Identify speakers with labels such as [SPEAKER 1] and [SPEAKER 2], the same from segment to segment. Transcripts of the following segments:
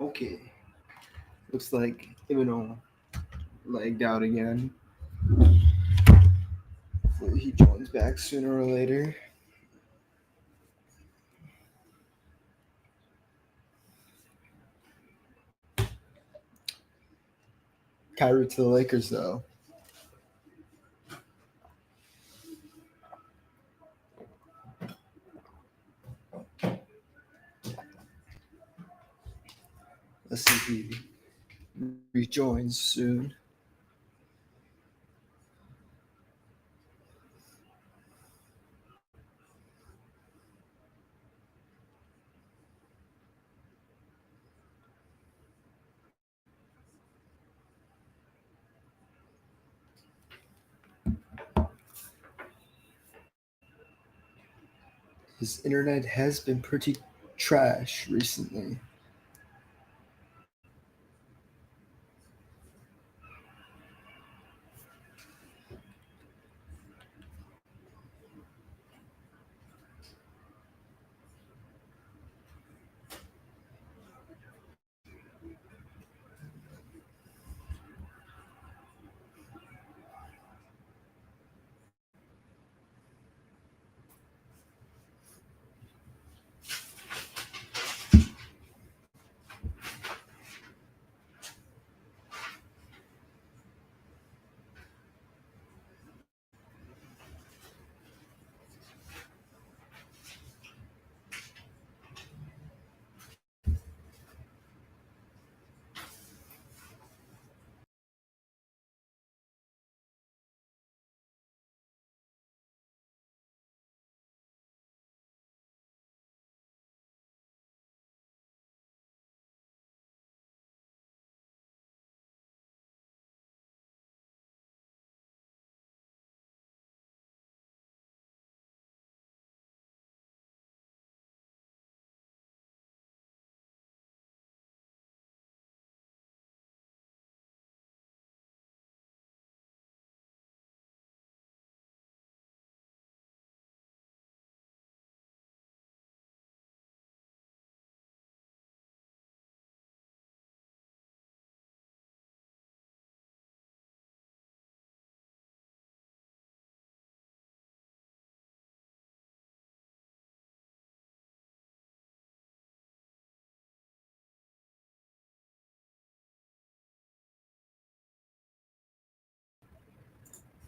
[SPEAKER 1] Okay. Looks like Emmanuel lagged out again. Hopefully he joins back sooner or later. Kyrie to the Lakers, though. Let's see if he rejoins soon. His internet has been pretty trash recently.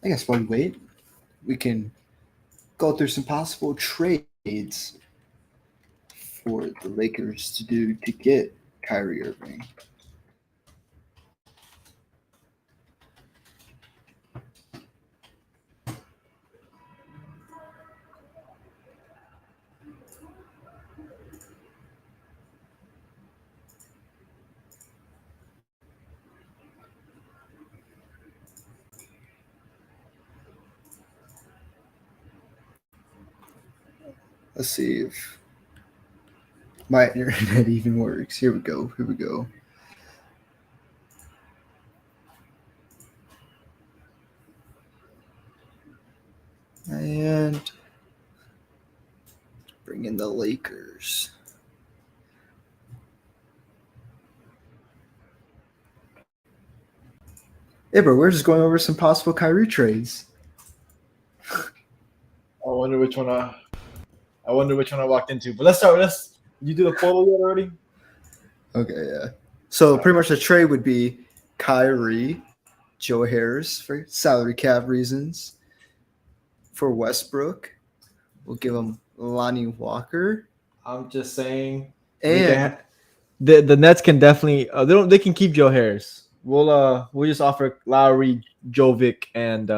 [SPEAKER 1] I guess while we wait, we can go through some possible trades for the Lakers to do to get Kyrie Irving. Let's see if my internet even works. Here we go. Here we go. And bring in the Lakers. Yeah, bro, we're just going over some possible Kyrie trades.
[SPEAKER 2] I wonder which one I walked into. But let's start. You do the photo yet already?
[SPEAKER 1] Okay, yeah. So pretty much the trade would be Kyrie, Joe Harris for salary cap reasons. For Westbrook, we'll give him Lonnie Walker.
[SPEAKER 2] I'm just saying.
[SPEAKER 1] And
[SPEAKER 2] The Nets can definitely they can keep Joe Harris. We'll just offer Lowry, Jovic, and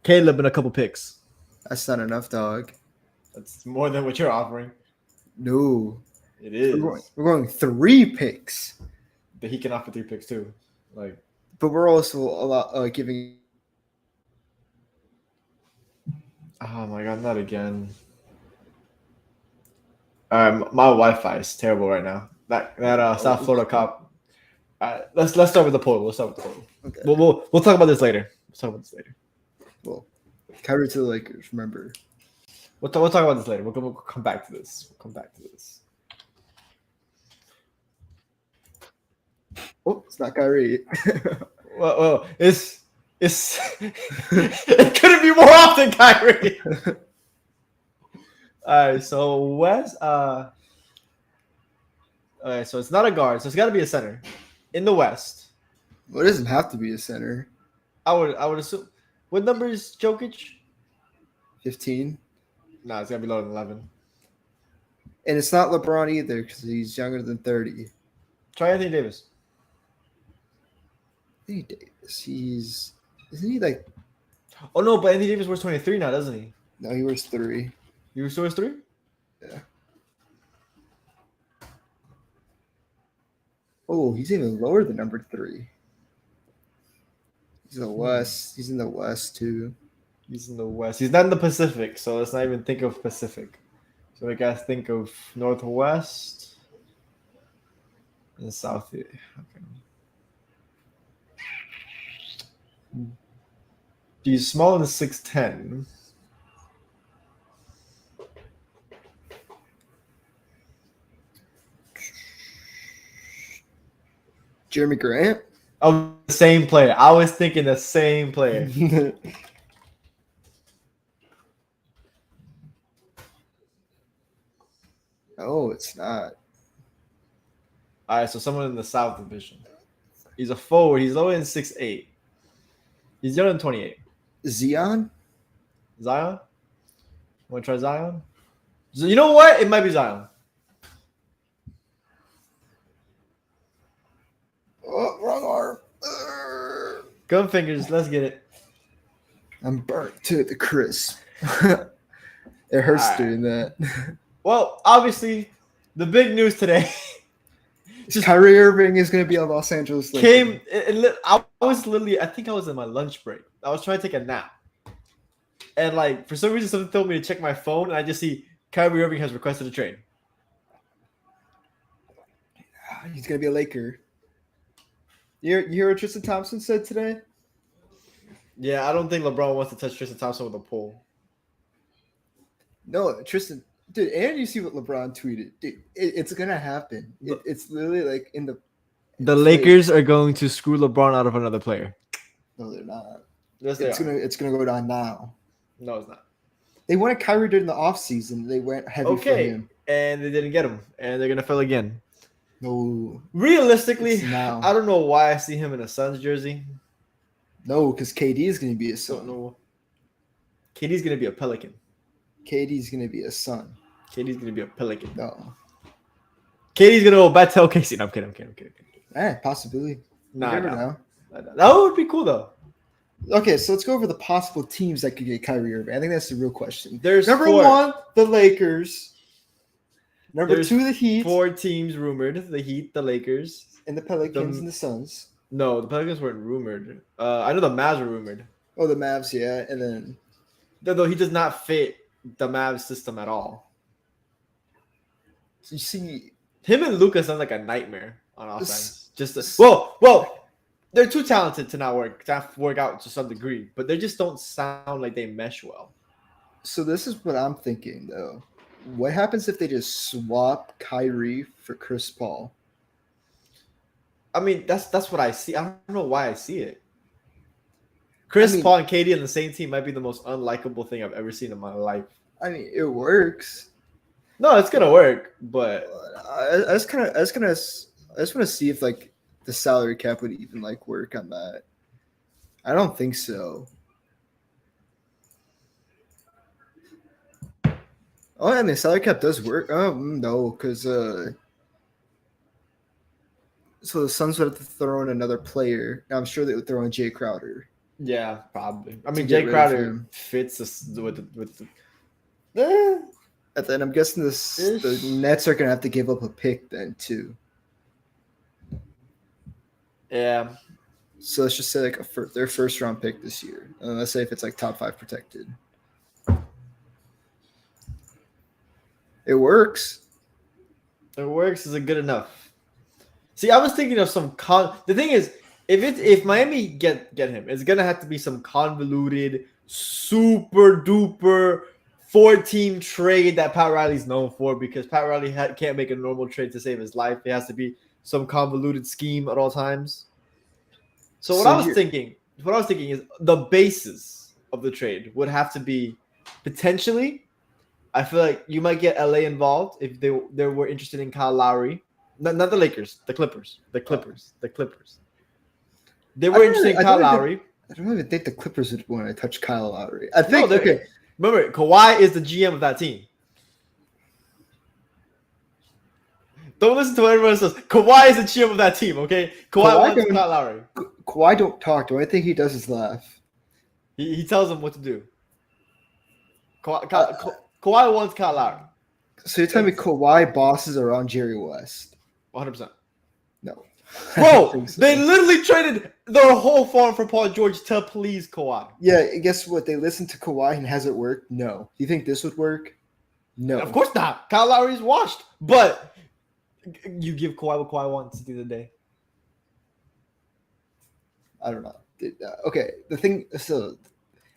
[SPEAKER 2] Caleb and a couple picks.
[SPEAKER 1] that's not enough, dog.
[SPEAKER 2] That's more than what you're offering.
[SPEAKER 1] No.
[SPEAKER 2] It is.
[SPEAKER 1] We're going 3 picks.
[SPEAKER 2] But he can offer 3 picks too. Like,
[SPEAKER 1] but we're also giving.
[SPEAKER 2] oh my god, not again. My Wi-Fi is terrible right now. That South Florida cop. Let's start with the poll. Okay. We'll talk about this later.
[SPEAKER 1] Well, Kyrie to the Lakers. Remember.
[SPEAKER 2] We'll talk about this later. We'll come back to this.
[SPEAKER 1] Oh, it's not Kyrie.
[SPEAKER 2] Well, it's it couldn't be more often, Kyrie. All right, so West. All right, so it's not a guard, so it's got to be a center in the West.
[SPEAKER 1] Well, it doesn't have to be a center.
[SPEAKER 2] I would assume. What number is Jokic?
[SPEAKER 1] 15.
[SPEAKER 2] Nah, it's gonna be lower than 11.
[SPEAKER 1] And it's not LeBron either because he's younger than 30.
[SPEAKER 2] Try Anthony Davis.
[SPEAKER 1] Anthony Davis. Isn't he like?
[SPEAKER 2] Oh no, but Anthony Davis wears 23 now, doesn't he?
[SPEAKER 1] No, he wears 3.
[SPEAKER 2] You still wears 3?
[SPEAKER 1] Yeah. Oh, he's even lower than number 3. He's in the West. He's in the West too.
[SPEAKER 2] He's in the West. He's not in the Pacific, so let's not even think of Pacific. So we gotta think of Northwest and South. Okay. He's smaller than 6'10".
[SPEAKER 1] Jeremy Grant.
[SPEAKER 2] Oh, the same player. I was thinking the same player.
[SPEAKER 1] Oh, it's not.
[SPEAKER 2] All right, so someone in the South Division. He's a forward. He's lower than 6'8". He's younger than 28.
[SPEAKER 1] Zion.
[SPEAKER 2] Zion? Want to try Zion? You know what? It might be Zion.
[SPEAKER 1] Oh, wrong arm.
[SPEAKER 2] Gun fingers. Let's get it.
[SPEAKER 1] I'm burnt to the crisp. It hurts
[SPEAKER 2] All right.
[SPEAKER 1] doing that.
[SPEAKER 2] Well, obviously, the big news today
[SPEAKER 1] Kyrie Irving is going to be a Los Angeles Laker.
[SPEAKER 2] I was literally, I think I was in my lunch break. I was trying to take a nap. And, like, for some reason, something told me to check my phone, and I just see Kyrie Irving has requested a trade.
[SPEAKER 1] He's going to be a Laker. You hear what Tristan Thompson said today?
[SPEAKER 2] Yeah, I don't think LeBron wants to touch Tristan Thompson with a pole.
[SPEAKER 1] No, Tristan. Dude, and you see what LeBron tweeted. Dude, it's going to happen. It's literally like in the...
[SPEAKER 2] The Lakers are going to screw LeBron out of another player.
[SPEAKER 1] No, they're not.
[SPEAKER 2] Yes,
[SPEAKER 1] It's gonna go down now.
[SPEAKER 2] No, it's not.
[SPEAKER 1] They wanted Kyrie during the offseason. They went heavy for him.
[SPEAKER 2] And they didn't get him. And they're going to fail again.
[SPEAKER 1] No.
[SPEAKER 2] Realistically,
[SPEAKER 1] now.
[SPEAKER 2] I don't know why I see him in a Suns jersey.
[SPEAKER 1] No, because KD is going to be a
[SPEAKER 2] Don't
[SPEAKER 1] Sun.
[SPEAKER 2] know. KD's going to be a Pelican.
[SPEAKER 1] KD's going to be a Sun.
[SPEAKER 2] KD's going to be a Pelican.
[SPEAKER 1] No.
[SPEAKER 2] KD's going to go back to OKC. No, I'm kidding.
[SPEAKER 1] Possibly.
[SPEAKER 2] Nah,
[SPEAKER 1] You never
[SPEAKER 2] nah.
[SPEAKER 1] know.
[SPEAKER 2] That would be cool, though.
[SPEAKER 1] Okay, so let's go over the possible teams that could get Kyrie Irving. I think that's the real question.
[SPEAKER 2] There's
[SPEAKER 1] number
[SPEAKER 2] 4.
[SPEAKER 1] 1, the Lakers. Number
[SPEAKER 2] There's
[SPEAKER 1] 2, the Heat.
[SPEAKER 2] 4 teams rumored: the Heat, the Lakers,
[SPEAKER 1] And the Pelicans and the Suns.
[SPEAKER 2] No, the Pelicans weren't rumored. I know the Mavs were rumored.
[SPEAKER 1] Oh, the Mavs, yeah. And then...
[SPEAKER 2] Though he does not fit the Mavs system at all.
[SPEAKER 1] You see...
[SPEAKER 2] Him and Luka sound like a nightmare on offense. Well, they're too talented to not work out to some degree, but they just don't sound like they mesh well.
[SPEAKER 1] So this is what I'm thinking, though. What happens if they just swap Kyrie for Chris Paul?
[SPEAKER 2] I mean, that's what I see. I don't know why I see it. Chris Paul and KD on the same team might be the most unlikable thing I've ever seen in my life.
[SPEAKER 1] I mean, it works.
[SPEAKER 2] No, it's gonna work, but
[SPEAKER 1] I just want to see if like the salary cap would even like work on that. I don't think so. Oh, I mean, salary cap does work. Oh no, because so the Suns would have to throw in another player. I'm sure they would throw in Jay Crowder.
[SPEAKER 2] yeah, probably. I mean,
[SPEAKER 1] get
[SPEAKER 2] Jay
[SPEAKER 1] rid of
[SPEAKER 2] Crowder
[SPEAKER 1] him.
[SPEAKER 2] fits with the.
[SPEAKER 1] And then I'm guessing the Nets are gonna have to give up a pick then too.
[SPEAKER 2] Yeah.
[SPEAKER 1] So let's just say like their first round pick this year. And let's say if it's like top 5 protected. It works.
[SPEAKER 2] It works. Is it good enough? See, I was thinking of some The thing is, if Miami get him, it's gonna have to be some convoluted, super duper 4-team trade that Pat Riley's known for, because Pat Riley can't make a normal trade to save his life. It has to be some convoluted scheme at all times. So what
[SPEAKER 1] So
[SPEAKER 2] I was thinking is the basis of the trade would have to be potentially. I feel like you might get LA involved if they were interested in Kyle Lowry. Not the Lakers, the Clippers. The Clippers. They were interested in Kyle Lowry.
[SPEAKER 1] I don't even think the Clippers would want to touch Kyle Lowry. I think
[SPEAKER 2] Remember, Kawhi is the GM of that team. Don't listen to what everyone says. Kawhi is the GM of that team, okay? Kawhi wants Kyle Lowry.
[SPEAKER 1] Kawhi don't talk. The only thing he does is laugh.
[SPEAKER 2] He tells them what to do. Kawhi wants Kyle Lowry.
[SPEAKER 1] So you're telling me Kawhi bosses around Jerry West?
[SPEAKER 2] 100%.
[SPEAKER 1] No.
[SPEAKER 2] Bro, they literally traded their whole farm for Paul George to please Kawhi.
[SPEAKER 1] Yeah, guess what? They listened to Kawhi and has it worked? No. Do you think this would work? No.
[SPEAKER 2] Of course not. Kyle Lowry's washed. But you give Kawhi what Kawhi wants at the end of the day.
[SPEAKER 1] I don't know. Okay, the thing. So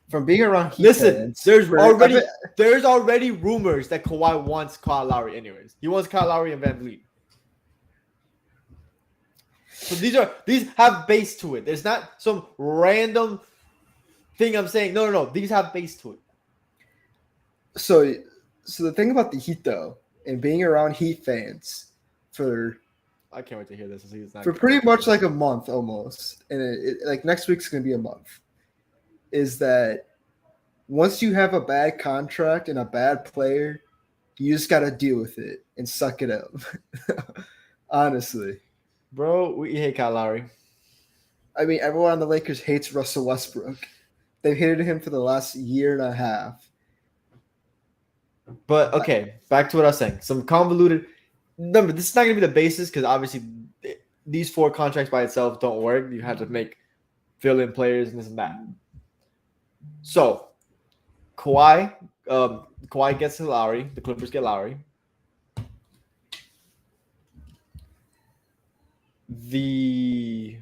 [SPEAKER 1] from being around Heat fans,
[SPEAKER 2] there's already rumors that Kawhi wants Kyle Lowry anyways. He wants Kyle Lowry and Van Vliet. So these have base to it. There's not some random thing I'm saying. No. These have base to it.
[SPEAKER 1] So the thing about the Heat though, and being around Heat fans for
[SPEAKER 2] I can't wait to hear this.
[SPEAKER 1] For pretty much like a month almost, and it like next week's gonna be a month. Is that once you have a bad contract and a bad player, you just gotta deal with it and suck it up. Honestly,
[SPEAKER 2] bro, we hate Kyle Lowry.
[SPEAKER 1] I mean, everyone on the Lakers hates Russell Westbrook. They've hated him for the last year and a half.
[SPEAKER 2] But okay, back to what I was saying. Some convoluted. Remember, this is not going to be the basis because obviously these 4 contracts by itself don't work. You have to make fill-in players and this and that. So, Kawhi gets Lowry. The Clippers get Lowry. The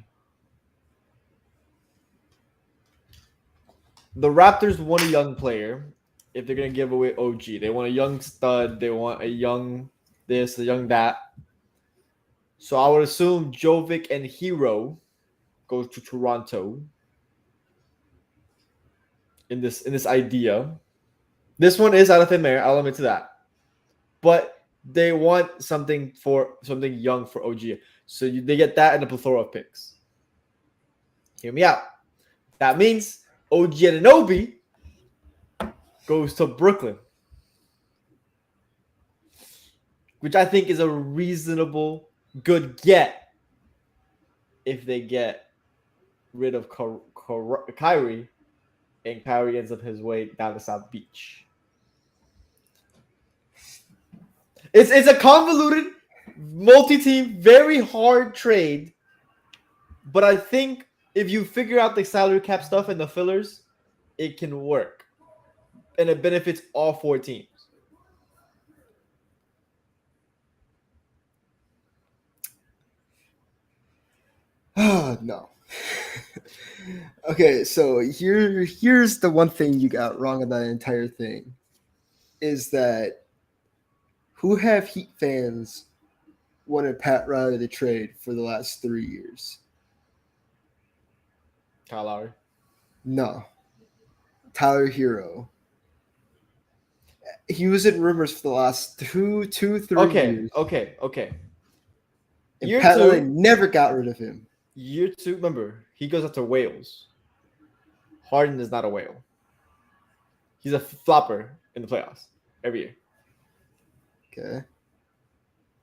[SPEAKER 2] Raptors want a young player if they're going to give away OG. They want a young stud. They want a young this, a young that. So I would assume Jovic and Hero goes to Toronto in this idea. This one is out of thin air. I'll admit to that. But they want something young for OG. So they get that and a plethora of picks. Hear me out. That means OG Anunoby goes to Brooklyn, which I think is a reasonable, good get if they get rid of Kyrie and Kyrie ends up his way down to South Beach. It's a convoluted, multi-team, very hard trade, but I think if you figure out the salary cap stuff and the fillers, it can work. And it benefits all 4 teams.
[SPEAKER 1] No. Okay, so here's the one thing you got wrong in that entire thing is that who have Heat fans wanted Pat Riley to trade for the last 3 years?
[SPEAKER 2] Kyle Lowry.
[SPEAKER 1] No. Tyler Hero. He was in rumors for the last 3 years.
[SPEAKER 2] Okay.
[SPEAKER 1] And Pat Riley never got rid of him.
[SPEAKER 2] Year 2, remember, he goes after whales. Harden is not a whale. He's a flopper in the playoffs every year.
[SPEAKER 1] Okay.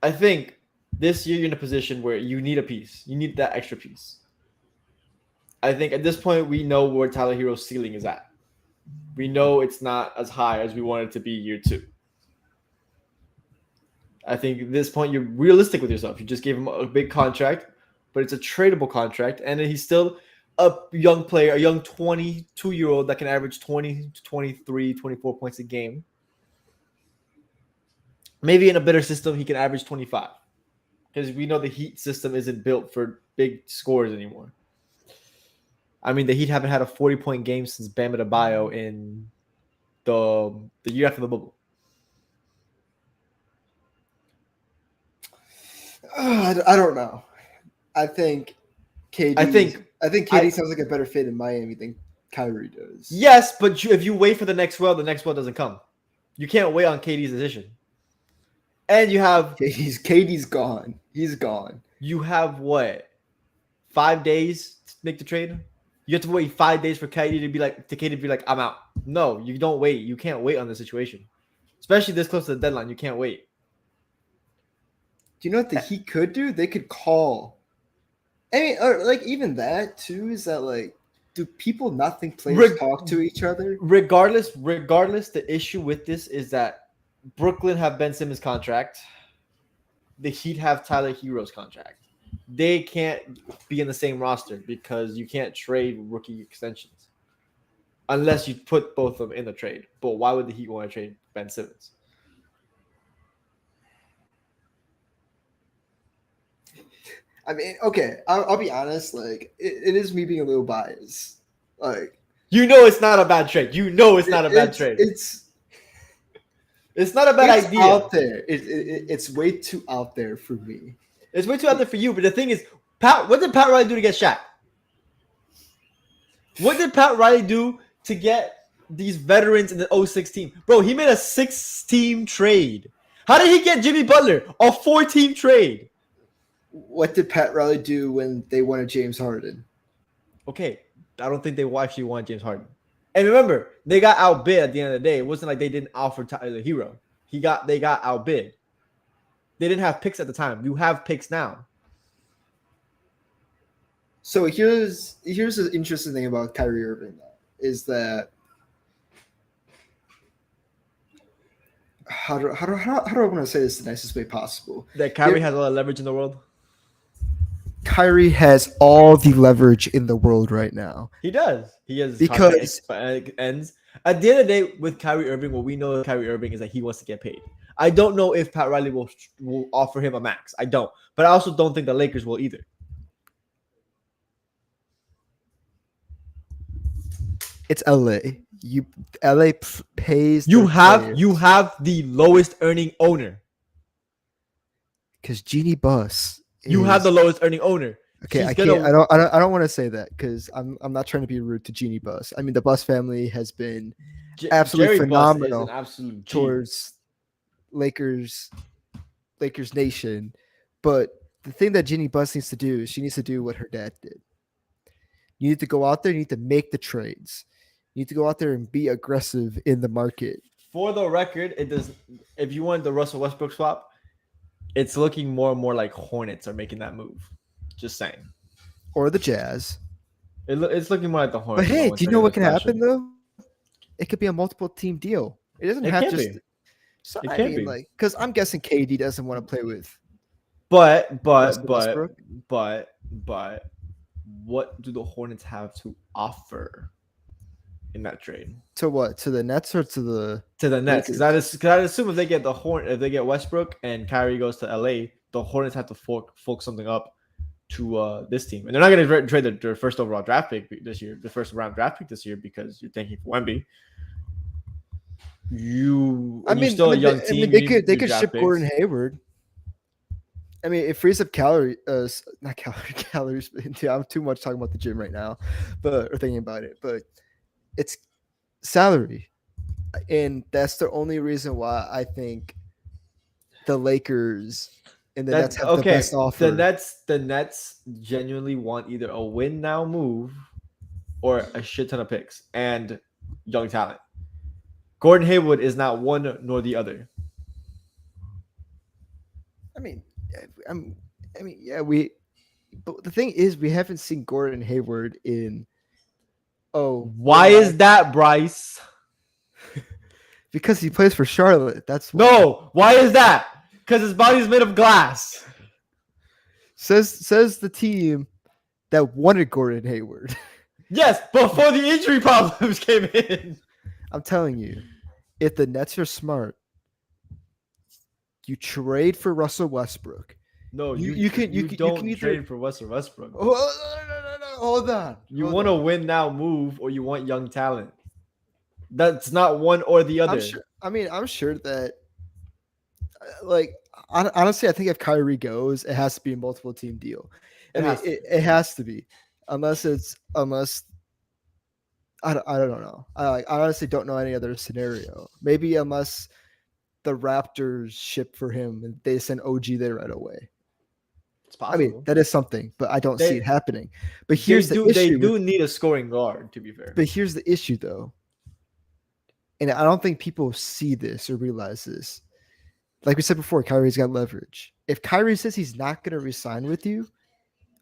[SPEAKER 2] I think this year you're in a position where you need a piece. You need that extra piece. I think at this point we know where Tyler Hero's ceiling is at. We know it's not as high as we want it to be year 2. I think at this point you're realistic with yourself. You just gave him a big contract, but it's a tradable contract, and he's still a young player, a young 22-year-old that can average 20 to 23, 24 points a game. Maybe in a better system, he can average 25 because we know the Heat system isn't built for big scores anymore. I mean, the Heat haven't had a 40-point game since Bam Adebayo in the year after the bubble.
[SPEAKER 1] I don't know. I think KD.
[SPEAKER 2] I think
[SPEAKER 1] KD sounds like a better fit in Miami than Kyrie does.
[SPEAKER 2] yes, but if you wait for the next well doesn't come. You can't wait on KD's decision. And you have
[SPEAKER 1] KD's gone. He's gone.
[SPEAKER 2] You have what? 5 days to make the trade? You have to wait 5 days for KD to be like, I'm out. No, you don't wait. You can't wait on the situation. Especially this close to the deadline. You can't wait.
[SPEAKER 1] Do you know what the Heat could do? They could call. I mean, or like even that too is that like, do people not think players talk to each other?
[SPEAKER 2] Regardless, the issue with this is that Brooklyn have Ben Simmons' contract. The Heat have Tyler Hero's contract. They can't be in the same roster because you can't trade rookie extensions unless you put both of them in the trade. But why would the Heat want to trade Ben Simmons?
[SPEAKER 1] I mean, okay, I'll be honest. Like, it is me being a little biased. Like,
[SPEAKER 2] it's not a bad trade. It's not a bad trade. It's not a bad idea.
[SPEAKER 1] Out there. It's way too out there for me.
[SPEAKER 2] It's way too out there for you. But the thing is, what did Pat Riley do to get Shaq? What did Pat Riley do to get these veterans in the 06 team? Bro, he made a 6-team trade. How did he get Jimmy Butler? A 4-team trade.
[SPEAKER 1] What did Pat Riley do when they wanted James Harden?
[SPEAKER 2] Okay, I don't think they actually wanted James Harden. And remember, they got outbid at the end of the day. It wasn't like they didn't offer Tyler Hero. They got outbid. They didn't have picks at the time. You have picks now.
[SPEAKER 1] So here's the interesting thing about Kyrie Irving, though, is that how do I want to say this the nicest way possible?
[SPEAKER 2] That Kyrie has a lot of leverage in the world.
[SPEAKER 1] Kyrie has all the leverage in the world right now.
[SPEAKER 2] He does. He has
[SPEAKER 1] because
[SPEAKER 2] ends. At the end of the day, with Kyrie Irving, what we know of Kyrie Irving is that he wants to get paid. I don't know if Pat Riley will offer him a max. I don't. But I also don't think the Lakers will either.
[SPEAKER 1] It's LA. LA pays.
[SPEAKER 2] You have the lowest earning owner.
[SPEAKER 1] Because Jeannie Buss.
[SPEAKER 2] You have the lowest earning owner.
[SPEAKER 1] Okay, I don't want to say that because I'm not trying to be rude to Jeannie Buss. I mean, the Buss family has been absolutely phenomenal towards Lakers Nation. But the thing that Jeannie Buss needs to do is she needs to do what her dad did. You need to go out there. You need to make the trades. You need to go out there and be aggressive in the market.
[SPEAKER 2] For the record, it does. If you want the Russell Westbrook swap, it's looking more and more like Hornets are making that move. Just saying.
[SPEAKER 1] Or the Jazz.
[SPEAKER 2] It's looking more like the Hornets.
[SPEAKER 1] But hey, do you know what can happen though? It could be a multiple team deal. It doesn't have just. So,
[SPEAKER 2] it can be
[SPEAKER 1] like because I'm guessing KD doesn't want to play with.
[SPEAKER 2] But what do the Hornets have to offer in that trade?
[SPEAKER 1] To what? To the Nets or to the
[SPEAKER 2] Nets? Because I assume if they get Westbrook and Kyrie goes to LA, the Hornets have to fork something up to this team, and they're not going to trade their first overall draft pick this year, the first round draft pick this year, because you're thinking for Wemby. You're still a young team.
[SPEAKER 1] They could ship picks. Gordon Hayward. I mean, it frees up calories. I'm too much talking about the gym right now, or thinking about it. But it's salary, and that's the only reason why I think the Lakers and the Nets have the best offer.
[SPEAKER 2] The Nets genuinely want either a win now move or a shit ton of picks and young talent. Gordon Hayward is not one nor the other.
[SPEAKER 1] But the thing is, we haven't seen Gordon Hayward in.
[SPEAKER 2] Why is that, Bryce?
[SPEAKER 1] Because he plays for Charlotte. That's why.
[SPEAKER 2] No. Why is that? Because his body's made of glass.
[SPEAKER 1] Says the team that wanted Gordon Hayward.
[SPEAKER 2] Yes, before the injury problems came in.
[SPEAKER 1] I'm telling you, if the Nets are smart, you trade for Russell Westbrook.
[SPEAKER 2] No, you don't trade for Russell Westbrook.
[SPEAKER 1] Oh, no, hold on.
[SPEAKER 2] You want a win now move, or you want young talent. That's not one or the other.
[SPEAKER 1] I'm sure that, like, honestly, I think if Kyrie goes, it has to be a multiple team deal. I
[SPEAKER 2] It
[SPEAKER 1] mean,
[SPEAKER 2] has to be.
[SPEAKER 1] it has to be, unless I don't know. I honestly don't know any other scenario. Maybe unless the Raptors ship for him and they send OG there right away.
[SPEAKER 2] It's
[SPEAKER 1] I mean,
[SPEAKER 2] possible.
[SPEAKER 1] that is something, but I don't see
[SPEAKER 2] They
[SPEAKER 1] it happening. But
[SPEAKER 2] they
[SPEAKER 1] here's the
[SPEAKER 2] do they
[SPEAKER 1] issue with
[SPEAKER 2] do need a scoring guard, to be fair.
[SPEAKER 1] but here's the issue though. And I don't think people see this or realize this. Like we said before, Kyrie's got leverage. If Kyrie says he's not going to resign with you,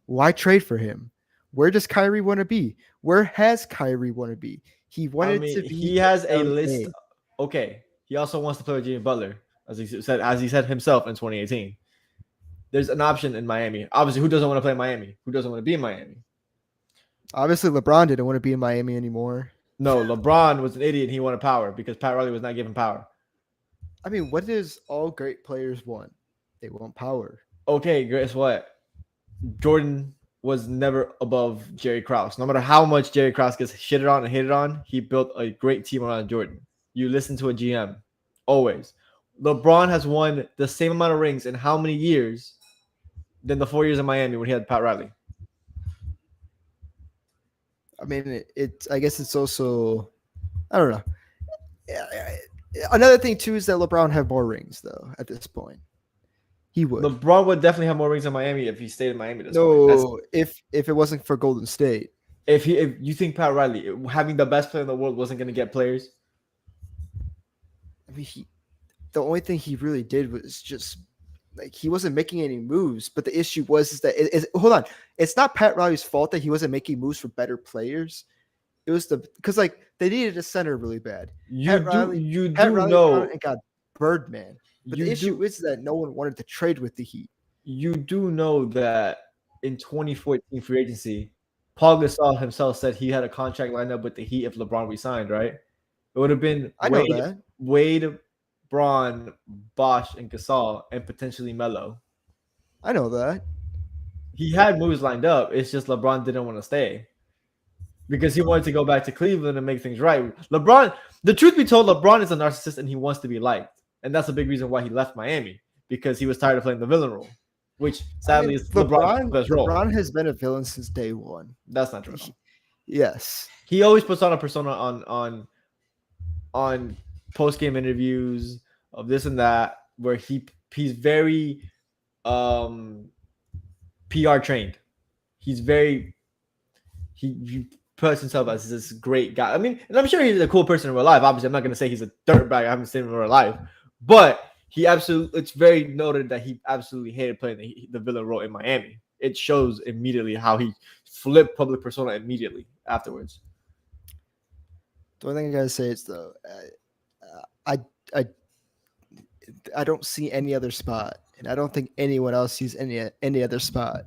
[SPEAKER 1] why trade for him? Where does Kyrie want to be? Where has Kyrie want to be? He
[SPEAKER 2] I
[SPEAKER 1] wanted
[SPEAKER 2] mean,
[SPEAKER 1] to be
[SPEAKER 2] he has a
[SPEAKER 1] in
[SPEAKER 2] list.
[SPEAKER 1] LA.
[SPEAKER 2] Okay, he also wants to play with Jimmy Butler, as he said himself in 2018. There's an option in Miami. Obviously, who doesn't want to play in Miami? Who doesn't want to be in Miami?
[SPEAKER 1] Obviously, LeBron didn't want to be in Miami anymore.
[SPEAKER 2] No, LeBron was an idiot. And he wanted power because Pat Riley was not giving power.
[SPEAKER 1] I mean, what does all great players want? They want power.
[SPEAKER 2] Okay, guess what? Jordan was never above Jerry Krause. No matter how much Jerry Krause gets shitted on and hated on, he built a great team around Jordan. You listen to a GM, always. LeBron has won the same amount of rings in how many years than the 4 years in Miami when he had Pat Riley?
[SPEAKER 1] I mean, I guess it's also, I don't know. Another thing too is that LeBron had more rings though. At this point, he would.
[SPEAKER 2] LeBron would definitely have more rings in Miami if he stayed in Miami.
[SPEAKER 1] No, if it wasn't for Golden State.
[SPEAKER 2] If you think Pat Riley having the best player in the world wasn't going to get players,
[SPEAKER 1] I mean, the only thing he really did was just like he wasn't making any moves. But the issue was is that hold on, it's not Pat Riley's fault that he wasn't making moves for better players. It was because like they needed a center really bad.
[SPEAKER 2] Pat Riley
[SPEAKER 1] know and got Birdman. But the issue
[SPEAKER 2] do,
[SPEAKER 1] is that no one wanted to trade with the Heat.
[SPEAKER 2] You do know that in 2014 free agency, Paul Gasol himself said he had a contract lined up with the Heat if LeBron resigned, right? It would have been Wade, Braun, Bosh, and Gasol, and potentially Melo.
[SPEAKER 1] I know that.
[SPEAKER 2] He had moves lined up. It's just LeBron didn't want to stay because he wanted to go back to Cleveland and make things right. LeBron, the truth be told, LeBron is a narcissist and he wants to be liked. And that's a big reason why he left Miami, because he was tired of playing the villain role, which sadly is LeBron's best role.
[SPEAKER 1] LeBron has been a villain since day one.
[SPEAKER 2] That's not true.
[SPEAKER 1] Yes.
[SPEAKER 2] He always puts on a persona on post-game interviews of this and that, where he's very PR trained. He puts himself as this great guy. I mean, and I'm sure he's a cool person in real life. Obviously, I'm not going to say he's a dirtbag. I haven't seen him in real life. But it's very noted that he absolutely hated playing the villain role in Miami. It shows immediately how he flipped public persona immediately afterwards.
[SPEAKER 1] The only thing I gotta say is though, I don't see any other spot, and I don't think anyone else sees any other spot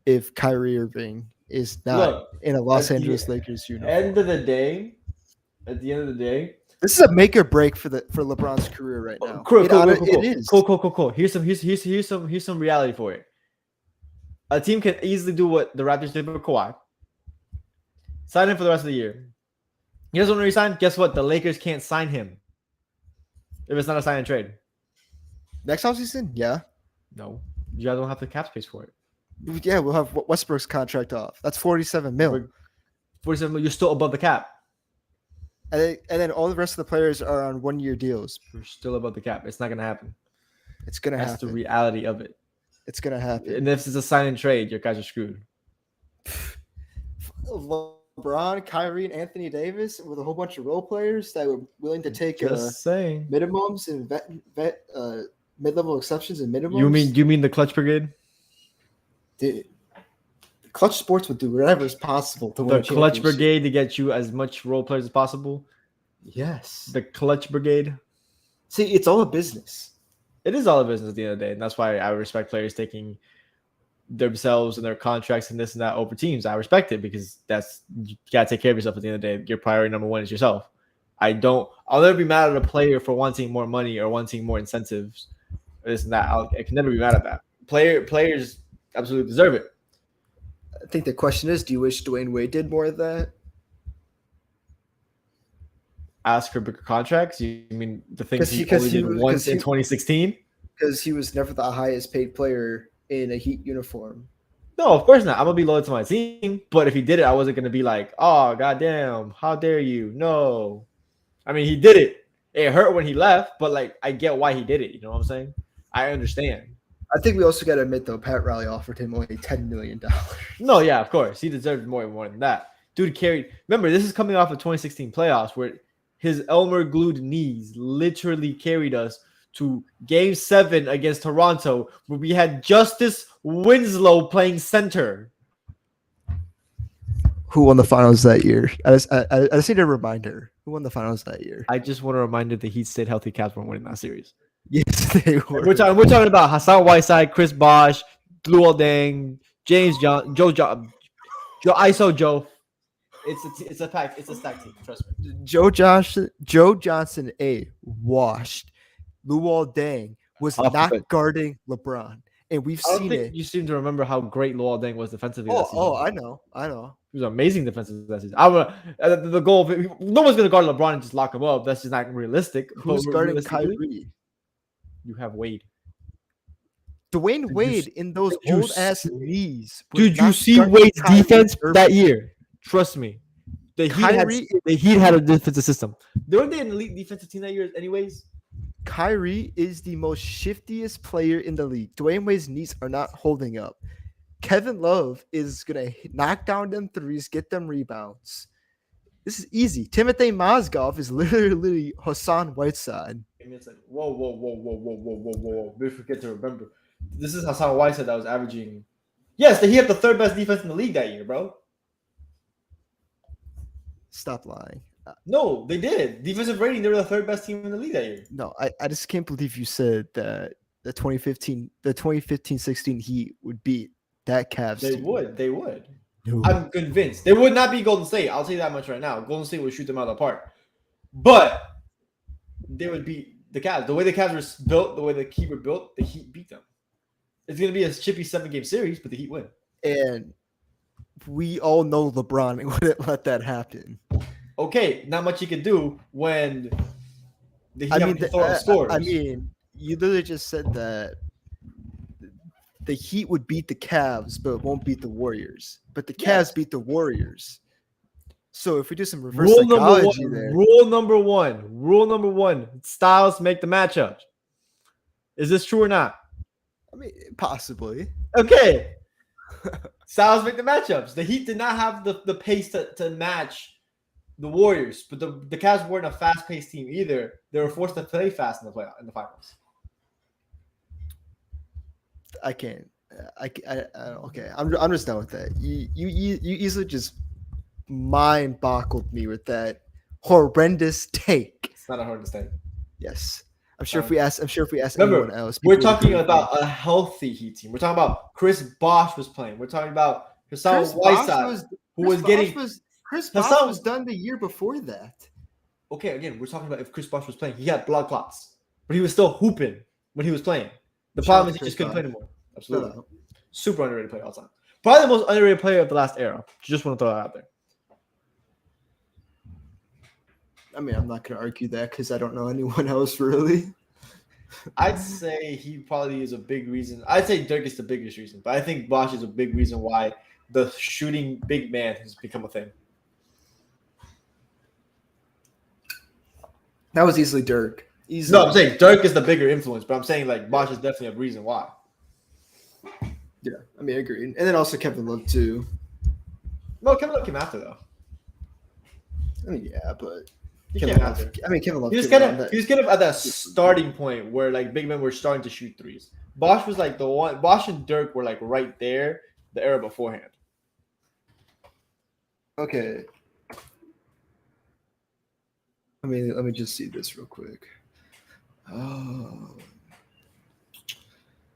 [SPEAKER 1] if Kyrie Irving is not in a Los Angeles Lakers uniform.
[SPEAKER 2] At the end of the day,
[SPEAKER 1] this is a make or break for LeBron's career right now.
[SPEAKER 2] Cool.
[SPEAKER 1] It is.
[SPEAKER 2] Cool. Here's some reality for it. A team can easily do what the Raptors did with Kawhi. Sign him for the rest of the year. He doesn't want to resign. Guess what? The Lakers can't sign him if it's not a sign and trade.
[SPEAKER 1] Next offseason? Yeah.
[SPEAKER 2] No. You guys don't have the cap space for it.
[SPEAKER 1] Yeah, we'll have Westbrook's contract off. That's $47 million.
[SPEAKER 2] $47 million. You're still above the cap.
[SPEAKER 1] And then all the rest of the players are on 1-year deals.
[SPEAKER 2] You're still above the cap. It's not going to happen.
[SPEAKER 1] It's going to happen.
[SPEAKER 2] That's the reality of it.
[SPEAKER 1] It's going to happen.
[SPEAKER 2] And if it's a sign and trade, your guys are screwed.
[SPEAKER 1] LeBron, Kyrie, and Anthony Davis with a whole bunch of role players that were willing to take minimums and mid-level exceptions and minimums.
[SPEAKER 2] You mean the Clutch Brigade?
[SPEAKER 1] Dude, Clutch Sports would do whatever is possible to win.
[SPEAKER 2] The Clutch Brigade to get you as much role players as possible.
[SPEAKER 1] Yes.
[SPEAKER 2] The Clutch Brigade.
[SPEAKER 1] See, it's all a business.
[SPEAKER 2] It is all a business at the end of the day, and that's why I respect players taking themselves and their contracts and this and that over teams. I respect it because you gotta take care of yourself at the end of the day. Your priority number one is yourself. I'll never be mad at a player for wanting more money or wanting more incentives or this and that. I can never be mad at that. Players absolutely deserve it.
[SPEAKER 1] I think the question is, do you wish Dwayne Wade did more of that?
[SPEAKER 2] Ask for bigger contracts? You mean the things he only did once in 2016?
[SPEAKER 1] because he was never the highest paid player in a Heat uniform.
[SPEAKER 2] No, of course not. I'm gonna be loyal to my team. But if he did it, I wasn't gonna be like, oh goddamn, how dare you? No. I mean, he did it. It hurt when he left, but like I get why he did it. You know what I'm saying? I understand.
[SPEAKER 1] I think we also got to admit though, Pat Riley offered him only $10 million.
[SPEAKER 2] No, yeah, of course. He deserved more than that. Dude carried. Remember, this is coming off of 2016 playoffs where his Elmer glued knees literally carried us to Game 7 against Toronto, where we had Justice Winslow playing center.
[SPEAKER 1] Who won the finals that year? I just need a reminder. Who won the finals that year?
[SPEAKER 2] I just want to remind you that he stayed healthy. Cavs weren't winning that series.
[SPEAKER 1] Yes, they were.
[SPEAKER 2] We're talking about Hassan Whiteside, Chris Bosh, Luol Deng, James John, Joe ISO Joe. It's a pack. It's a stack team. Trust me.
[SPEAKER 1] Joe Johnson, washed. Luol Deng was not guarding LeBron, and we've seen it.
[SPEAKER 2] You seem to remember how great Luol Deng was defensively.
[SPEAKER 1] Oh, I know. He
[SPEAKER 2] was amazing defensively that season. The goal. No one's gonna guard LeBron and just lock him up. That's just not realistic.
[SPEAKER 1] Who's guarding Kyrie?
[SPEAKER 2] You have Wade.
[SPEAKER 1] Dwayne Wade in those old ass knees.
[SPEAKER 2] Did you see Wade's defense that year? Trust me. The Heat had a defensive system. Weren't they an elite defensive team that year anyways?
[SPEAKER 1] Kyrie is the most shiftiest player in the league. Dwayne Wade's knees are not holding up. Kevin Love is going to knock down them threes, get them rebounds. This is easy. Timothy Mozgov is literally Hassan Whiteside.
[SPEAKER 2] It's like, whoa. We forget to remember. This is Hassan Whiteside that was averaging. Yes, he had the third best defense in the league that year, bro.
[SPEAKER 1] Stop lying.
[SPEAKER 2] No, they did. Defensive rating, they were the third best team in the league that year.
[SPEAKER 1] No, I just can't believe you said that the 2015-16 Heat would beat that Cavs team.
[SPEAKER 2] They would.
[SPEAKER 1] No.
[SPEAKER 2] I'm convinced. They would not be Golden State. I'll tell you that much right now. Golden State would shoot them out of the park. But they would beat the Cavs. The way the Cavs were built, the way the Heat were built, the Heat beat them. It's going to be a chippy 7-game series, but the Heat win.
[SPEAKER 1] And we all know LeBron wouldn't let that happen.
[SPEAKER 2] Okay, not much you can do when the Heat have to throw up scores.
[SPEAKER 1] I mean, you literally just said that the Heat would beat the Cavs, but won't beat the Warriors. But the Cavs beat the Warriors. So if we do some reverse psychology there.
[SPEAKER 2] Rule number one, styles make the matchup. Is this true or not?
[SPEAKER 1] I mean, possibly.
[SPEAKER 2] Okay. Styles make the matchups. The Heat did not have the pace to match the Warriors, but the Cavs weren't a fast-paced team either. They were forced to play fast in the finals.
[SPEAKER 1] I can't. Okay, I'm just done with that. You easily just mind-boggled me with that horrendous take.
[SPEAKER 2] It's not a horrendous take.
[SPEAKER 1] Yes. I'm sure if we ask
[SPEAKER 2] remember,
[SPEAKER 1] anyone else,
[SPEAKER 2] we're talking about a healthy Heat team. We're talking about Chris Bosh was playing. We're talking about Hassan Whiteside,
[SPEAKER 1] Chris Bosh was done the year before that.
[SPEAKER 2] Okay, again, we're talking about if Chris Bosh was playing. He had blood clots, but he was still hooping when he was playing. The problem is he just couldn't play anymore. Absolutely. No. Super underrated player all the time. Probably the most underrated player of the last era. Just want to throw that out there.
[SPEAKER 1] I mean, I'm not going to argue that because I don't know anyone else really.
[SPEAKER 2] I'd say he probably is a big reason. I'd say Dirk is the biggest reason, but I think Bosh is a big reason why the shooting big man has become a thing.
[SPEAKER 1] That was easily Dirk.
[SPEAKER 2] No, I'm saying Dirk is the bigger influence, but I'm saying like Bosh is definitely a reason why.
[SPEAKER 1] Yeah, I mean, I agree. And then also Kevin Love too.
[SPEAKER 2] No, Kevin Love came after though.
[SPEAKER 1] I mean, yeah, but
[SPEAKER 2] Kevin Love. He was kind of at that starting point where like big men were starting to shoot threes. Bosh was like the one. Bosh and Dirk were like right there, the era beforehand.
[SPEAKER 1] Okay. Let me just see this real quick. Oh.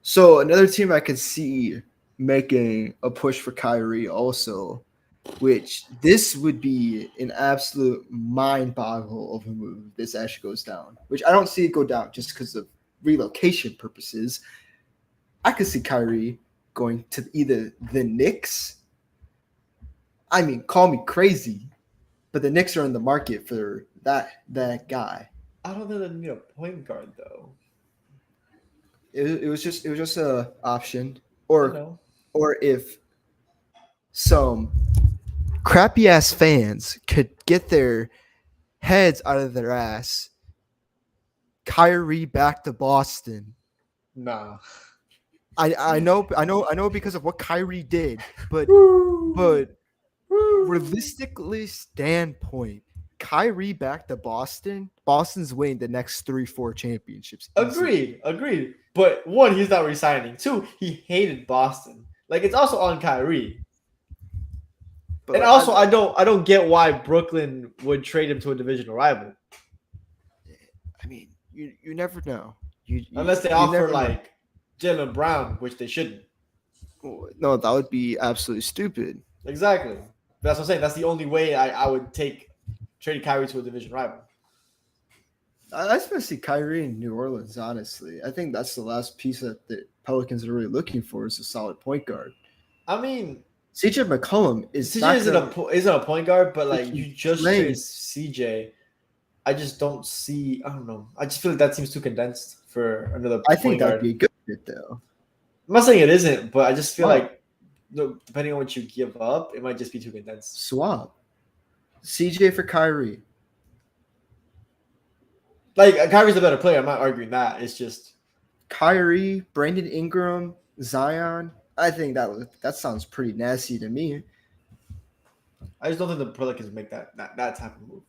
[SPEAKER 1] So another team I could see making a push for Kyrie also, which this would be an absolute mind boggle of a move if this actually goes down, which I don't see it go down just because of relocation purposes. I could see Kyrie going to either the Knicks. I mean, call me crazy, but the Knicks are in the market for that guy.
[SPEAKER 2] I don't know that they need a point guard though.
[SPEAKER 1] It was just a option,
[SPEAKER 2] I
[SPEAKER 1] or
[SPEAKER 2] know.
[SPEAKER 1] if some crappy ass fans could get their heads out of their ass, Kyrie back to Boston.
[SPEAKER 2] Nah.
[SPEAKER 1] I know because of what Kyrie did, but realistically standpoint, Kyrie back to Boston. Boston's winning the next 3-4 championships. Easily.
[SPEAKER 2] Agreed. But one, he's not resigning. Two, he hated Boston. Like it's also on Kyrie.
[SPEAKER 1] But
[SPEAKER 2] And
[SPEAKER 1] like,
[SPEAKER 2] also, I don't get why Brooklyn would trade him to a divisional rival
[SPEAKER 1] I mean, you never know. You
[SPEAKER 2] unless they
[SPEAKER 1] you
[SPEAKER 2] offer
[SPEAKER 1] never know.
[SPEAKER 2] like Jalen Brown, which they shouldn't.
[SPEAKER 1] No, that would be absolutely stupid.
[SPEAKER 2] Exactly. That's what I'm saying. That's the only way I would take trade Kyrie to a division rival.
[SPEAKER 1] I just want to see Kyrie in New Orleans. Honestly, I think that's the last piece that the Pelicans are really looking for is a solid point guard.
[SPEAKER 2] I mean,
[SPEAKER 1] CJ McCollum is
[SPEAKER 2] CJ isn't a point guard, but like you just
[SPEAKER 1] playing.
[SPEAKER 2] trade CJ. I just don't see. I don't know. I just feel like that seems too condensed for another
[SPEAKER 1] I
[SPEAKER 2] point
[SPEAKER 1] think
[SPEAKER 2] guard.
[SPEAKER 1] that'd be a good fit though.
[SPEAKER 2] I'm not saying it isn't, but I just feel
[SPEAKER 1] Wow.
[SPEAKER 2] like depending on what you give up, it might just be too condensed.
[SPEAKER 1] Swap CJ for Kyrie.
[SPEAKER 2] Like Kyrie's a better player. I'm not arguing that. It's just
[SPEAKER 1] Kyrie, Brandon Ingram, Zion. I think that sounds pretty nasty to me.
[SPEAKER 2] I just don't think the Pelicans make that type of move.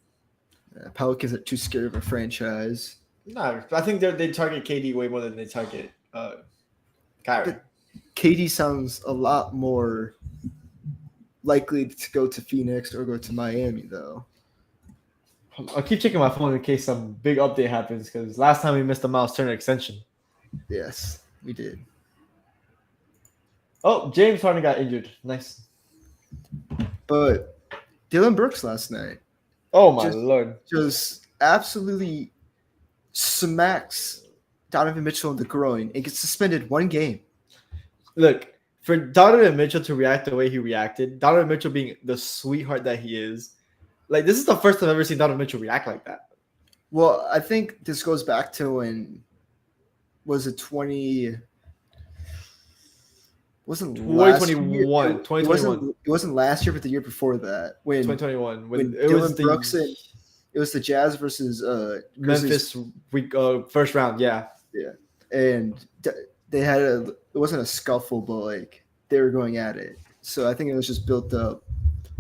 [SPEAKER 1] Pelicans are too scared of a franchise.
[SPEAKER 2] No, I think they target KD way more than they target Kyrie.
[SPEAKER 1] But KD sounds a lot more likely to go to Phoenix or go to Miami, though.
[SPEAKER 2] I'll keep checking my phone in case some big update happens because last time we missed a Miles Turner extension.
[SPEAKER 1] Yes, we did.
[SPEAKER 2] Oh, James Harden got injured. Nice.
[SPEAKER 1] But Dylan Brooks last night
[SPEAKER 2] Oh my lord.
[SPEAKER 1] just absolutely smacks Donovan Mitchell in the groin and gets suspended 1 game.
[SPEAKER 2] Look, for Donovan Mitchell to react the way he reacted, Donovan Mitchell being the sweetheart that he is, like this is the first time I've ever seen Donovan Mitchell react like that.
[SPEAKER 1] Well, I think this goes back to when was it 20 wasn't last year.
[SPEAKER 2] 2021.
[SPEAKER 1] It wasn't last year, but the year before that when
[SPEAKER 2] 2021
[SPEAKER 1] when
[SPEAKER 2] it
[SPEAKER 1] Dylan
[SPEAKER 2] was
[SPEAKER 1] Brooks and it was the Jazz versus Grizzlies.
[SPEAKER 2] Memphis week first round, yeah.
[SPEAKER 1] And they had it wasn't a scuffle, but like they were going at it. So I think it was just built up.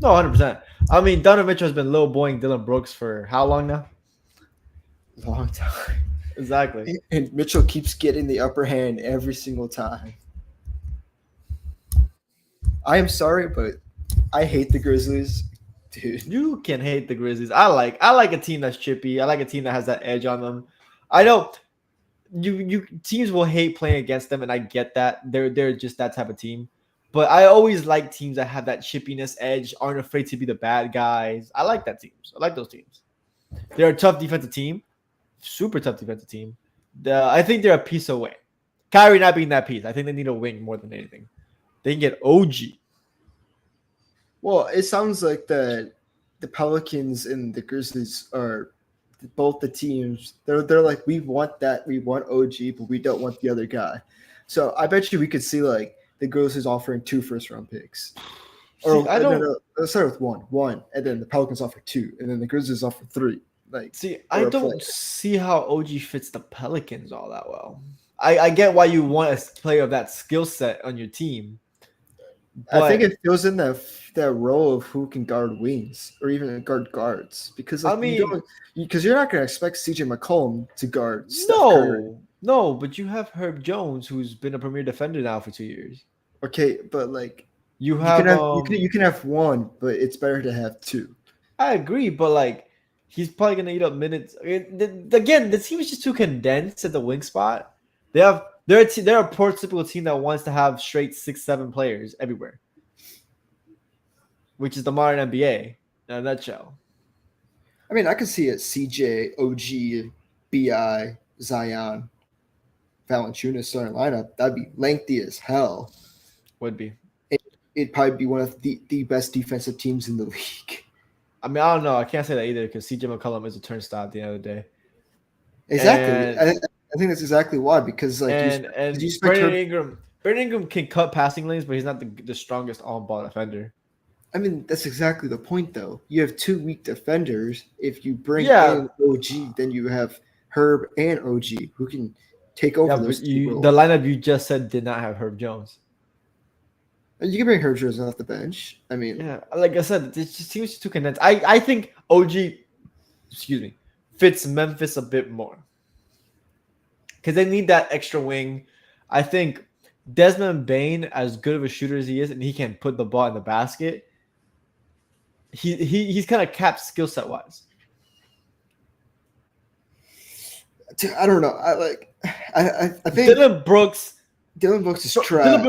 [SPEAKER 2] No, 100%. I mean, Donovan Mitchell has been low boying Dylan Brooks for how long now?
[SPEAKER 1] Long time.
[SPEAKER 2] Exactly.
[SPEAKER 1] And Mitchell keeps getting the upper hand every single time. I am sorry, but I hate the Grizzlies, dude.
[SPEAKER 2] You can hate the Grizzlies. I like a team that's chippy. I like a team that has that edge on them. I know you teams will hate playing against them, and I get that. They're just that type of team. But I always like teams that have that chippiness edge, aren't afraid to be the bad guys. I like that teams. I like those teams. They're a tough defensive team. Super tough defensive team. I think they're a piece away. Kyrie not being that piece. I think they need a wing more than anything. They can get OG.
[SPEAKER 1] Well, it sounds like the Pelicans and the Grizzlies are both the teams. They're like, we want OG, but we don't want the other guy. So I bet you we could see like the Grizzlies offering 2 first-round picks. Or no, let's start with one, and then the Pelicans offer 2, and then the Grizzlies offer 3. Like,
[SPEAKER 2] I don't see how OG fits the Pelicans all that well. I get why you want a player of that skill set on your team.
[SPEAKER 1] I think it fills in that role of who can guard wings or even guard guards because like, because you're not going to expect CJ McCollum to guard.
[SPEAKER 2] No, but you have Herb Jones, who's been a premier defender now for 2 years.
[SPEAKER 1] Okay, but like
[SPEAKER 2] you
[SPEAKER 1] can have 1, but it's better to have 2.
[SPEAKER 2] I agree, but like he's probably going to eat up minutes. Again, the team is just too condensed at the wing spot. They're a prototypical team that wants to have straight 6-7 players everywhere, which is the modern NBA in a nutshell.
[SPEAKER 1] I mean, I could see it: CJ, OG, BI, Zion, Valanciunas starting lineup. That'd be lengthy as hell.
[SPEAKER 2] Would be.
[SPEAKER 1] It'd probably be one of the best defensive teams in the league.
[SPEAKER 2] I mean, I don't know. I can't say that either because CJ McCollum is a turnstile at the end of the day.
[SPEAKER 1] Exactly. I think that's exactly why. Because like
[SPEAKER 2] And
[SPEAKER 1] you expect
[SPEAKER 2] Brandon Ingram can cut passing lanes, but he's not the strongest on ball defender.
[SPEAKER 1] I mean, that's exactly the point, though. You have two weak defenders. If you bring
[SPEAKER 2] Yeah,
[SPEAKER 1] in OG, then you have Herb and OG who can take over
[SPEAKER 2] yeah,
[SPEAKER 1] those
[SPEAKER 2] but
[SPEAKER 1] two
[SPEAKER 2] the
[SPEAKER 1] roles.
[SPEAKER 2] lineup you just said did not have Herb Jones.
[SPEAKER 1] And you can bring Herb Jones off the bench. I mean,
[SPEAKER 2] Yeah, like I said, it just seems too condensed. I think OG, excuse me, fits Memphis a bit more because they need that extra wing. I think Desmond Bain, as good of a shooter as he is, and he can put the ball in the basket. He's kind of capped skill set wise.
[SPEAKER 1] dude, I don't know. I think
[SPEAKER 2] Dylan Brooks.
[SPEAKER 1] Dylan Brooks is trash.
[SPEAKER 2] Dylan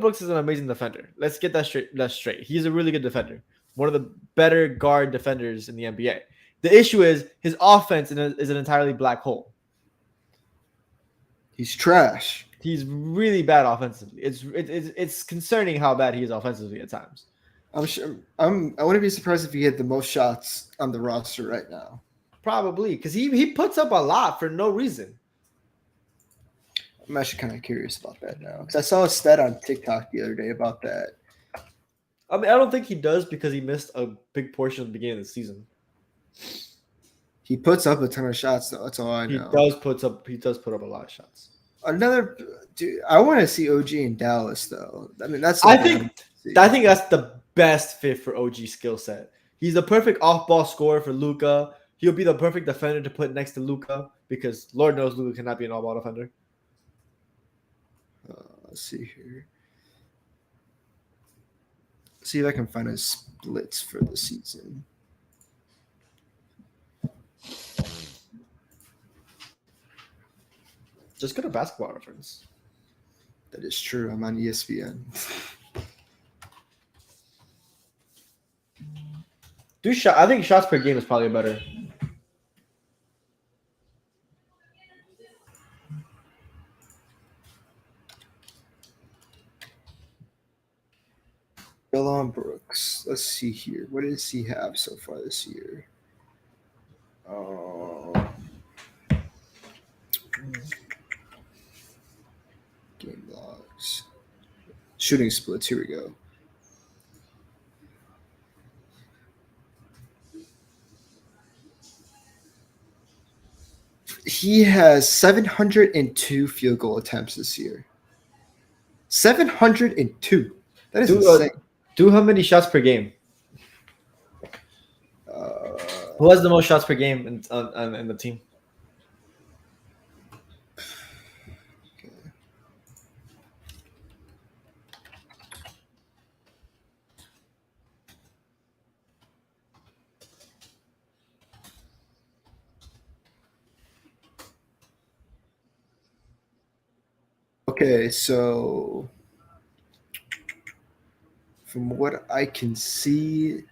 [SPEAKER 2] Brooks is an amazing defender. Let's get that straight. That's straight. He's a really good defender. One of the better guard defenders in the NBA. The issue is his offense is an entirely black hole.
[SPEAKER 1] He's trash.
[SPEAKER 2] He's really bad offensively. It's concerning how bad he is offensively at times.
[SPEAKER 1] I wouldn't be surprised if he had the most shots on the roster right now.
[SPEAKER 2] Probably because he puts up a lot for no reason.
[SPEAKER 1] I'm actually kind of curious about that now because I saw a stat on TikTok the other day about that.
[SPEAKER 2] I mean, I don't think he does because he missed a big portion of the beginning of the season.
[SPEAKER 1] He puts up a ton of shots, though. That's all I know.
[SPEAKER 2] He does put up a lot of shots.
[SPEAKER 1] Another, dude, I want to see OG in Dallas, though. I mean, that's.
[SPEAKER 2] I think that's the best fit for OG skill set. He's the perfect off-ball scorer for Luka. He'll be the perfect defender to put next to Luka because Lord knows Luka cannot be an all-ball defender.
[SPEAKER 1] Let's see here. See if I can find his splits for the season.
[SPEAKER 2] Just go to Basketball Reference.
[SPEAKER 1] That is true. I'm on ESPN.
[SPEAKER 2] I think shots per game is probably better.
[SPEAKER 1] Dylan Brooks. Let's see here. What does he have so far this year? Game logs. Shooting splits. Here we go. He has 702 field goal attempts this year. 702. That is insane.
[SPEAKER 2] Do how many shots per game? Who has the most shots per game in the team?
[SPEAKER 1] Okay, so from what I can see,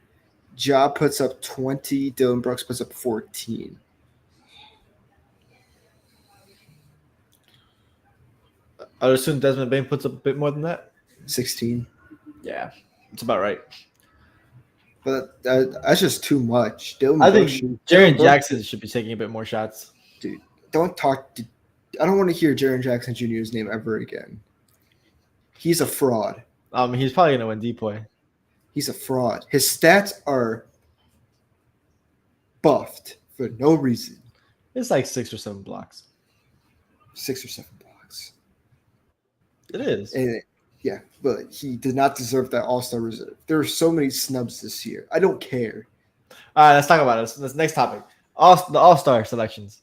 [SPEAKER 1] Ja puts up 20, Dylan Brooks puts up 14.
[SPEAKER 2] I would assume Desmond Bain puts up a bit more than that.
[SPEAKER 1] 16.
[SPEAKER 2] Yeah, it's about right.
[SPEAKER 1] But that's just too much.
[SPEAKER 2] I think Jaren Jackson should be taking a bit more shots.
[SPEAKER 1] Dude, don't talk. I don't want to hear Jaren Jackson Jr.'s name ever again. He's a fraud.
[SPEAKER 2] He's probably gonna win Depoy.
[SPEAKER 1] He's a fraud. His stats are buffed for no reason.
[SPEAKER 2] It's like 6 or 7 blocks.
[SPEAKER 1] 6 or 7 blocks.
[SPEAKER 2] It is.
[SPEAKER 1] And, yeah, but he did not deserve that All-Star reserve. There are so many snubs this year. I don't care.
[SPEAKER 2] All right, let's talk about it. This next topic. The All-Star selections.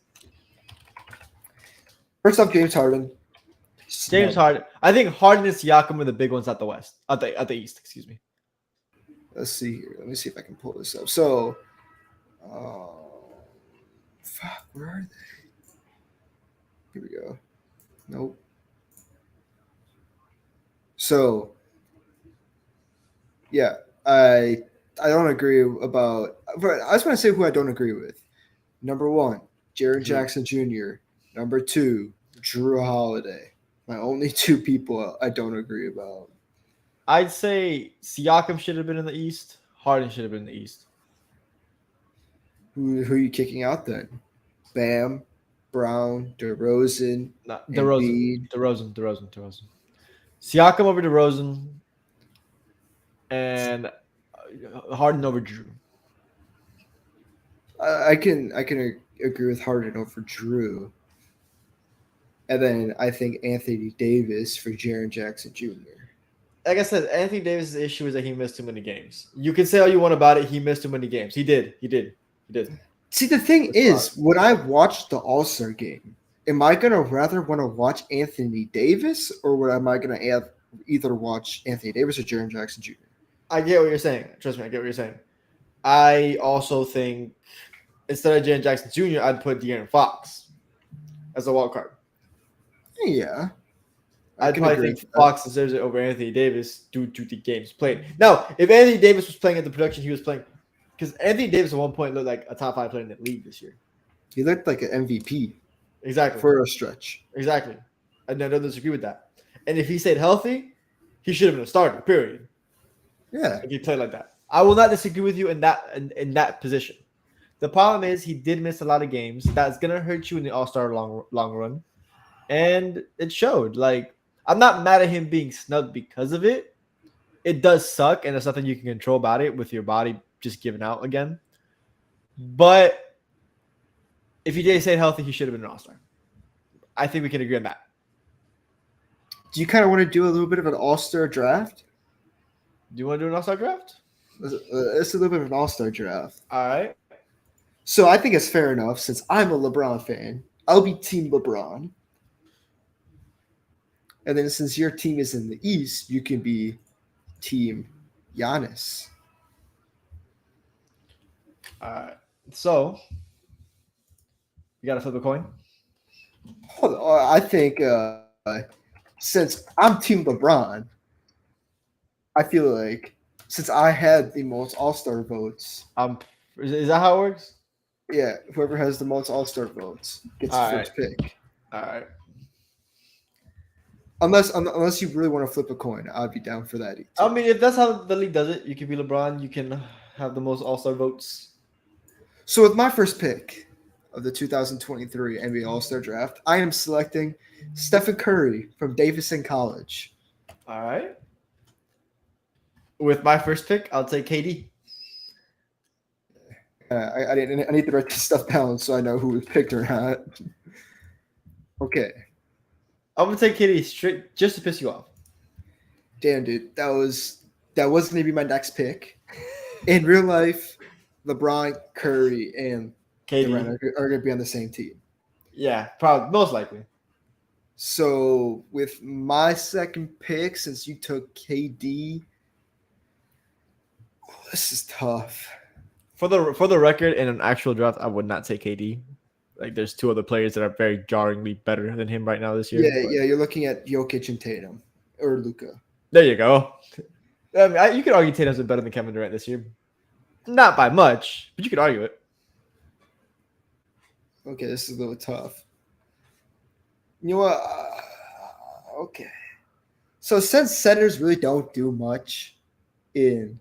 [SPEAKER 1] First off, James Harden.
[SPEAKER 2] James Harden. I think Harden and Siakam are the big ones at the West. At the East, excuse me.
[SPEAKER 1] Let's see here. Let me see if I can pull this up. So, fuck, where are they? Here we go. Nope. So, yeah, I don't agree about. But I just want to say who I don't agree with. Number 1, Jaren Jackson Jr. Number 2, Drew Holiday. My only 2 people I don't agree about.
[SPEAKER 2] I'd say Siakam should have been in the East. Harden should have been in the East.
[SPEAKER 1] Who are you kicking out then? Bam, Brown, DeRozan,
[SPEAKER 2] No,
[SPEAKER 1] Embiid.
[SPEAKER 2] DeRozan. Siakam over DeRozan, and Harden over Drew.
[SPEAKER 1] I can agree with Harden over Drew. And then I think Anthony Davis for Jaren Jackson Jr.
[SPEAKER 2] Like I said, Anthony Davis' issue is that he missed too many games. You can say all you want about it. He missed too many games. He did.
[SPEAKER 1] See, the thing
[SPEAKER 2] That's
[SPEAKER 1] is,
[SPEAKER 2] fine.
[SPEAKER 1] when I watch the All-Star game, am I going to rather want to watch Anthony Davis or am I going to either watch Anthony Davis or Jaren Jackson Jr.?
[SPEAKER 2] I get what you're saying. Trust me, I get what you're saying. I also think instead of Jaren Jackson Jr., I'd put De'Aaron Fox as a wild card.
[SPEAKER 1] Yeah.
[SPEAKER 2] I'd probably think Fox deserves it over Anthony Davis due to the games played. Now, if Anthony Davis was playing at the production he was playing, because Anthony Davis at one point looked like a top 5 player in the league this year.
[SPEAKER 1] He looked like an MVP.
[SPEAKER 2] Exactly.
[SPEAKER 1] For a stretch.
[SPEAKER 2] Exactly. I don't disagree with that. And if he stayed healthy, he should have been a starter, period.
[SPEAKER 1] Yeah.
[SPEAKER 2] If he played like that. I will not disagree with you in that position. The problem is he did miss a lot of games. That's going to hurt you in the All-Star long run. And it showed. Like, I'm not mad at him being snubbed because of it. It does suck, and there's nothing you can control about it with your body just giving out again. But if he did stay healthy, he should have been an All-Star. I think we can agree on that.
[SPEAKER 1] Do you kind of want to do a little bit of an All-Star draft?
[SPEAKER 2] Do you want to do an All-Star draft?
[SPEAKER 1] It's a little bit of an All-Star draft.
[SPEAKER 2] All right.
[SPEAKER 1] So I think it's fair enough since I'm a LeBron fan. I'll be Team LeBron. And then since your team is in the East, you can be Team Giannis.
[SPEAKER 2] All right. So, you got to flip a coin?
[SPEAKER 1] Hold on, I think since I'm Team LeBron, I feel like since I had the most All-Star votes.
[SPEAKER 2] Is that how it works?
[SPEAKER 1] Yeah, whoever has the most All-Star votes gets the first pick.
[SPEAKER 2] All right.
[SPEAKER 1] Unless you really want to flip a coin, I'd be down for that.
[SPEAKER 2] I mean, if that's how the league does it, you can be LeBron. You can have the most All-Star votes.
[SPEAKER 1] So with my first pick of the 2023 NBA All-Star Draft, I am selecting Stephen Curry from Davidson College.
[SPEAKER 2] All right. With my first pick, I'll take KD.
[SPEAKER 1] I need to write this stuff down so I know who was picked or not. Okay.
[SPEAKER 2] I'm gonna take KD straight just to piss you off.
[SPEAKER 1] Damn, dude, that wasn't gonna be my next pick. In real life, LeBron, Curry, and
[SPEAKER 2] KD
[SPEAKER 1] Durant are gonna be on the same team.
[SPEAKER 2] Yeah, probably most likely.
[SPEAKER 1] So with my second pick, since you took KD, this is tough.
[SPEAKER 2] For the record, in an actual draft, I would not take KD. Like, there's 2 other players that are very jarringly better than him right now this year.
[SPEAKER 1] Yeah, you're looking at Jokic and Tatum or Luka.
[SPEAKER 2] There you go. I mean, you could argue Tatum's been better than Kevin Durant this year. Not by much, but you could argue it.
[SPEAKER 1] Okay, this is a little tough. You know what? Okay. So since centers really don't do much in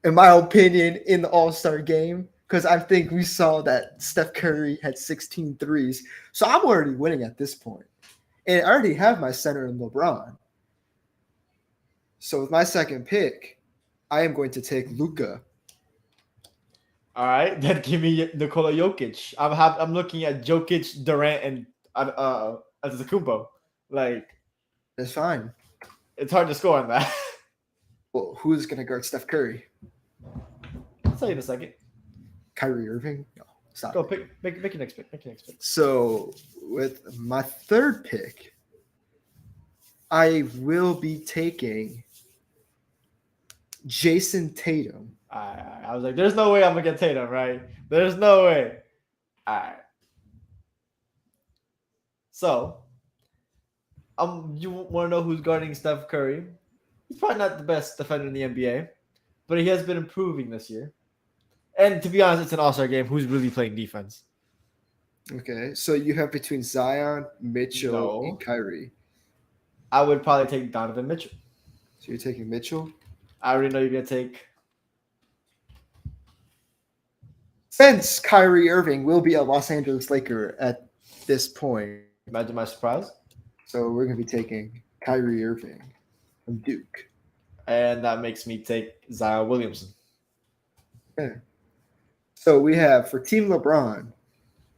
[SPEAKER 1] my opinion, in the All-Star game, because I think we saw that Steph Curry had 16 threes. So I'm already winning at this point. And I already have my center in LeBron. So with my second pick, I am going to take Luka.
[SPEAKER 2] All right, then give me Nikola Jokic. I'm looking at Jokic, Durant, and Antetokounmpo. Like,
[SPEAKER 1] That's fine.
[SPEAKER 2] it's hard to score on that.
[SPEAKER 1] Well, who's going to guard Steph Curry?
[SPEAKER 2] I'll tell you in a second.
[SPEAKER 1] Kyrie Irving? No, stop.
[SPEAKER 2] Go make your next pick.
[SPEAKER 1] So with my third pick, I will be taking Jason Tatum.
[SPEAKER 2] I was like, there's no way I'm gonna get Tatum, right? There's no way. All right. So, you want to know who's guarding Steph Curry? He's probably not the best defender in the NBA, but he has been improving this year. And to be honest, it's an All-Star game. Who's really playing defense?
[SPEAKER 1] Okay, so you have between Zion, Mitchell,
[SPEAKER 2] No.
[SPEAKER 1] and Kyrie.
[SPEAKER 2] I would probably take Donovan Mitchell.
[SPEAKER 1] So you're taking Mitchell?
[SPEAKER 2] I already know you're gonna take
[SPEAKER 1] Since Kyrie Irving will be a Los Angeles Laker at this point,
[SPEAKER 2] Imagine my surprise.
[SPEAKER 1] so we're going to be taking Kyrie Irving from Duke.
[SPEAKER 2] And that makes me take Zion Williamson.
[SPEAKER 1] Okay. So we have for Team LeBron,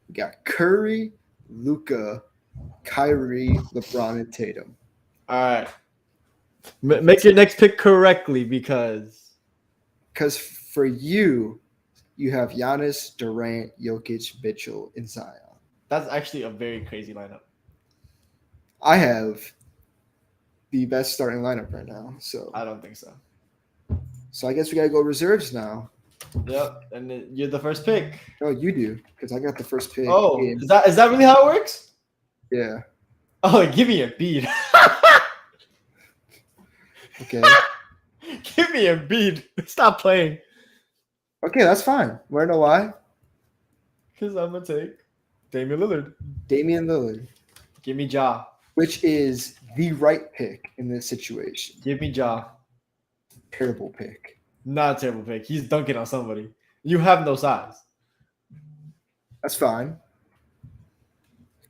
[SPEAKER 1] we got Curry, Luca, Kyrie, LeBron, and Tatum.
[SPEAKER 2] All right. Make your next pick correctly because
[SPEAKER 1] for you have Giannis, Durant, Jokic, Mitchell, and Zion.
[SPEAKER 2] that's actually a very crazy lineup.
[SPEAKER 1] I have the best starting lineup right now. So
[SPEAKER 2] I don't think so.
[SPEAKER 1] So I guess we gotta go reserves now.
[SPEAKER 2] Yep, and you're the first pick.
[SPEAKER 1] No, you do, because I got the first pick.
[SPEAKER 2] Oh, is that really how it works?
[SPEAKER 1] Yeah.
[SPEAKER 2] Oh, give me a bead.
[SPEAKER 1] Okay.
[SPEAKER 2] Give me a bead. Stop playing.
[SPEAKER 1] Okay, that's fine. Wanna know why?
[SPEAKER 2] Because I'm gonna take Damian Lillard.
[SPEAKER 1] Damian Lillard,
[SPEAKER 2] Give me Ja.
[SPEAKER 1] which is the right pick in this situation.
[SPEAKER 2] Give me Ja.
[SPEAKER 1] Terrible pick.
[SPEAKER 2] Not a terrible pick. He's dunking on somebody. You have no size.
[SPEAKER 1] That's fine.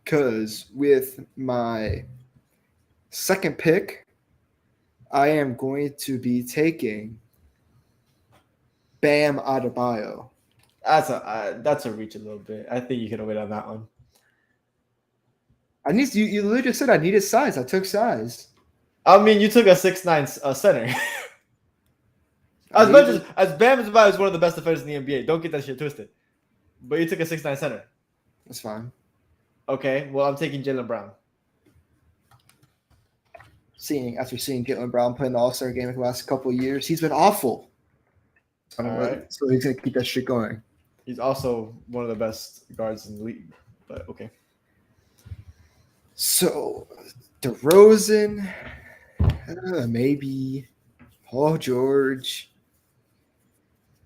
[SPEAKER 1] Because with my second pick, I am going to be taking Bam Adebayo.
[SPEAKER 2] That's a reach a little bit. I think you can wait on that one.
[SPEAKER 1] You literally just said I needed size. I took size.
[SPEAKER 2] I mean, you took a 6'9" center. As much as Bam Adebayo is one of the best defenders in the NBA, don't get that shit twisted. But you took a 6'9" center.
[SPEAKER 1] That's fine.
[SPEAKER 2] Okay, well I'm taking Jaylen Brown.
[SPEAKER 1] After seeing Jaylen Brown play in the All-Star game in the last couple of years, he's been awful.
[SPEAKER 2] All right.
[SPEAKER 1] So he's gonna keep that shit going.
[SPEAKER 2] He's also one of the best guards in the league. But okay.
[SPEAKER 1] So DeRozan, maybe Paul George.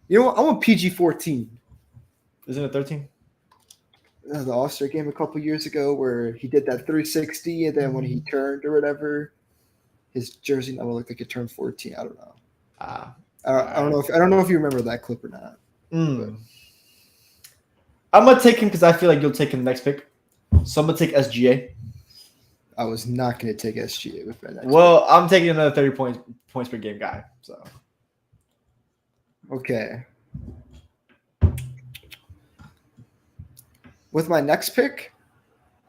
[SPEAKER 1] You know what? I want PG-14.
[SPEAKER 2] Isn't it 13?
[SPEAKER 1] The All-Star game a couple years ago where he did that 360, and then when he turned or whatever, his jersey number looked like it turned 14. I don't know. I don't know if you remember that clip or not.
[SPEAKER 2] I'm gonna take him because I feel like you'll take him next pick. So I'm gonna take SGA.
[SPEAKER 1] I was not going to take SGA with my next
[SPEAKER 2] Well, pick. I'm taking another 30 points per game guy. So
[SPEAKER 1] okay. With my next pick,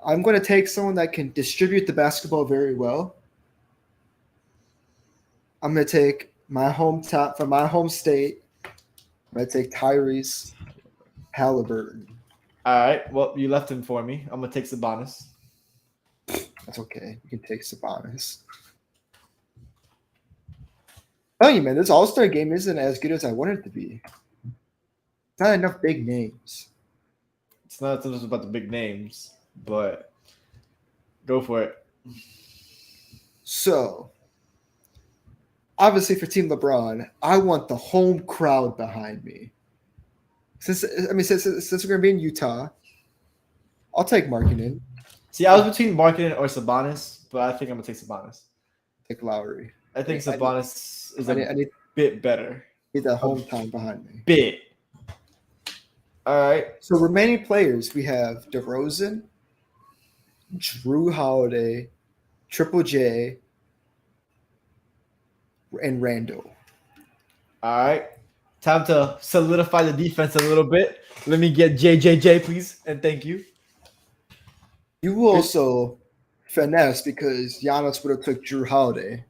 [SPEAKER 1] I'm going to take someone that can distribute the basketball very well. I'm going to take my hometown from my home state. I'm going to take Tyrese Halliburton.
[SPEAKER 2] All right. Well, you left him for me. I'm going to take Sabonis.
[SPEAKER 1] That's okay. You can take Sabonis. Tell you, man, this All-Star game isn't as good as I wanted it to be. Not enough big names.
[SPEAKER 2] It's not just about the big names, but go for it.
[SPEAKER 1] So, obviously for Team LeBron, I want the home crowd behind me. Since we're going to be in Utah, I'll take Markkanen.
[SPEAKER 2] See, I was between Markkanen or Sabonis, but I think I'm going to take Sabonis.
[SPEAKER 1] Take Lowry.
[SPEAKER 2] I think Sabonis is a bit better.
[SPEAKER 1] Need that home time behind me.
[SPEAKER 2] Bit. All right.
[SPEAKER 1] So remaining players, we have DeRozan, Drew Holiday, Triple J, and Randall.
[SPEAKER 2] All right. Time to solidify the defense a little bit. Let me get JJJ, please, and thank you.
[SPEAKER 1] You will also finesse because Giannis would have took Drew Holiday.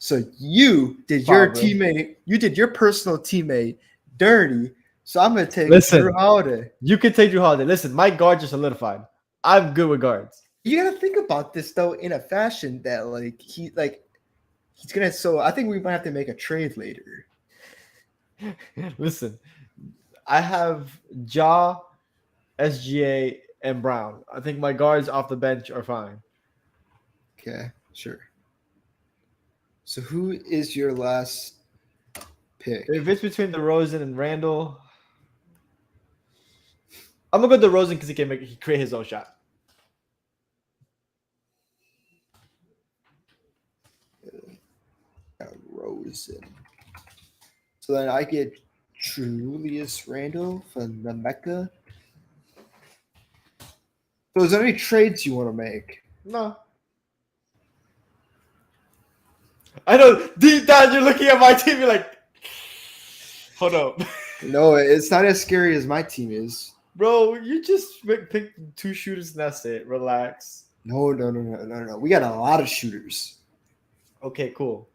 [SPEAKER 1] So you did your teammate, you did your personal teammate dirty. So I'm going to take Drew Holiday.
[SPEAKER 2] You can take Drew Holiday. Listen, my guards are solidified. I'm good with guards.
[SPEAKER 1] You got to think about this, though, in a fashion that, he's going to – so I think we might have to make a trade later.
[SPEAKER 2] Listen, I have Ja, SGA, and Brown. I think my guards off the bench are fine.
[SPEAKER 1] Okay, sure. So who is your last pick?
[SPEAKER 2] If it's between DeRozan and Randall, I'm gonna go DeRozan because he create his own shot.
[SPEAKER 1] DeRozan. So then I get Julius Randle from the Mecca. So, is there any trades you want to make?
[SPEAKER 2] No. I know deep down you're looking at my team. You're like, hold up,
[SPEAKER 1] No, it's not as scary as my team is.
[SPEAKER 2] bro. You just picked 2 shooters and that's it. Relax.
[SPEAKER 1] No. We got a lot of shooters.
[SPEAKER 2] Okay, cool.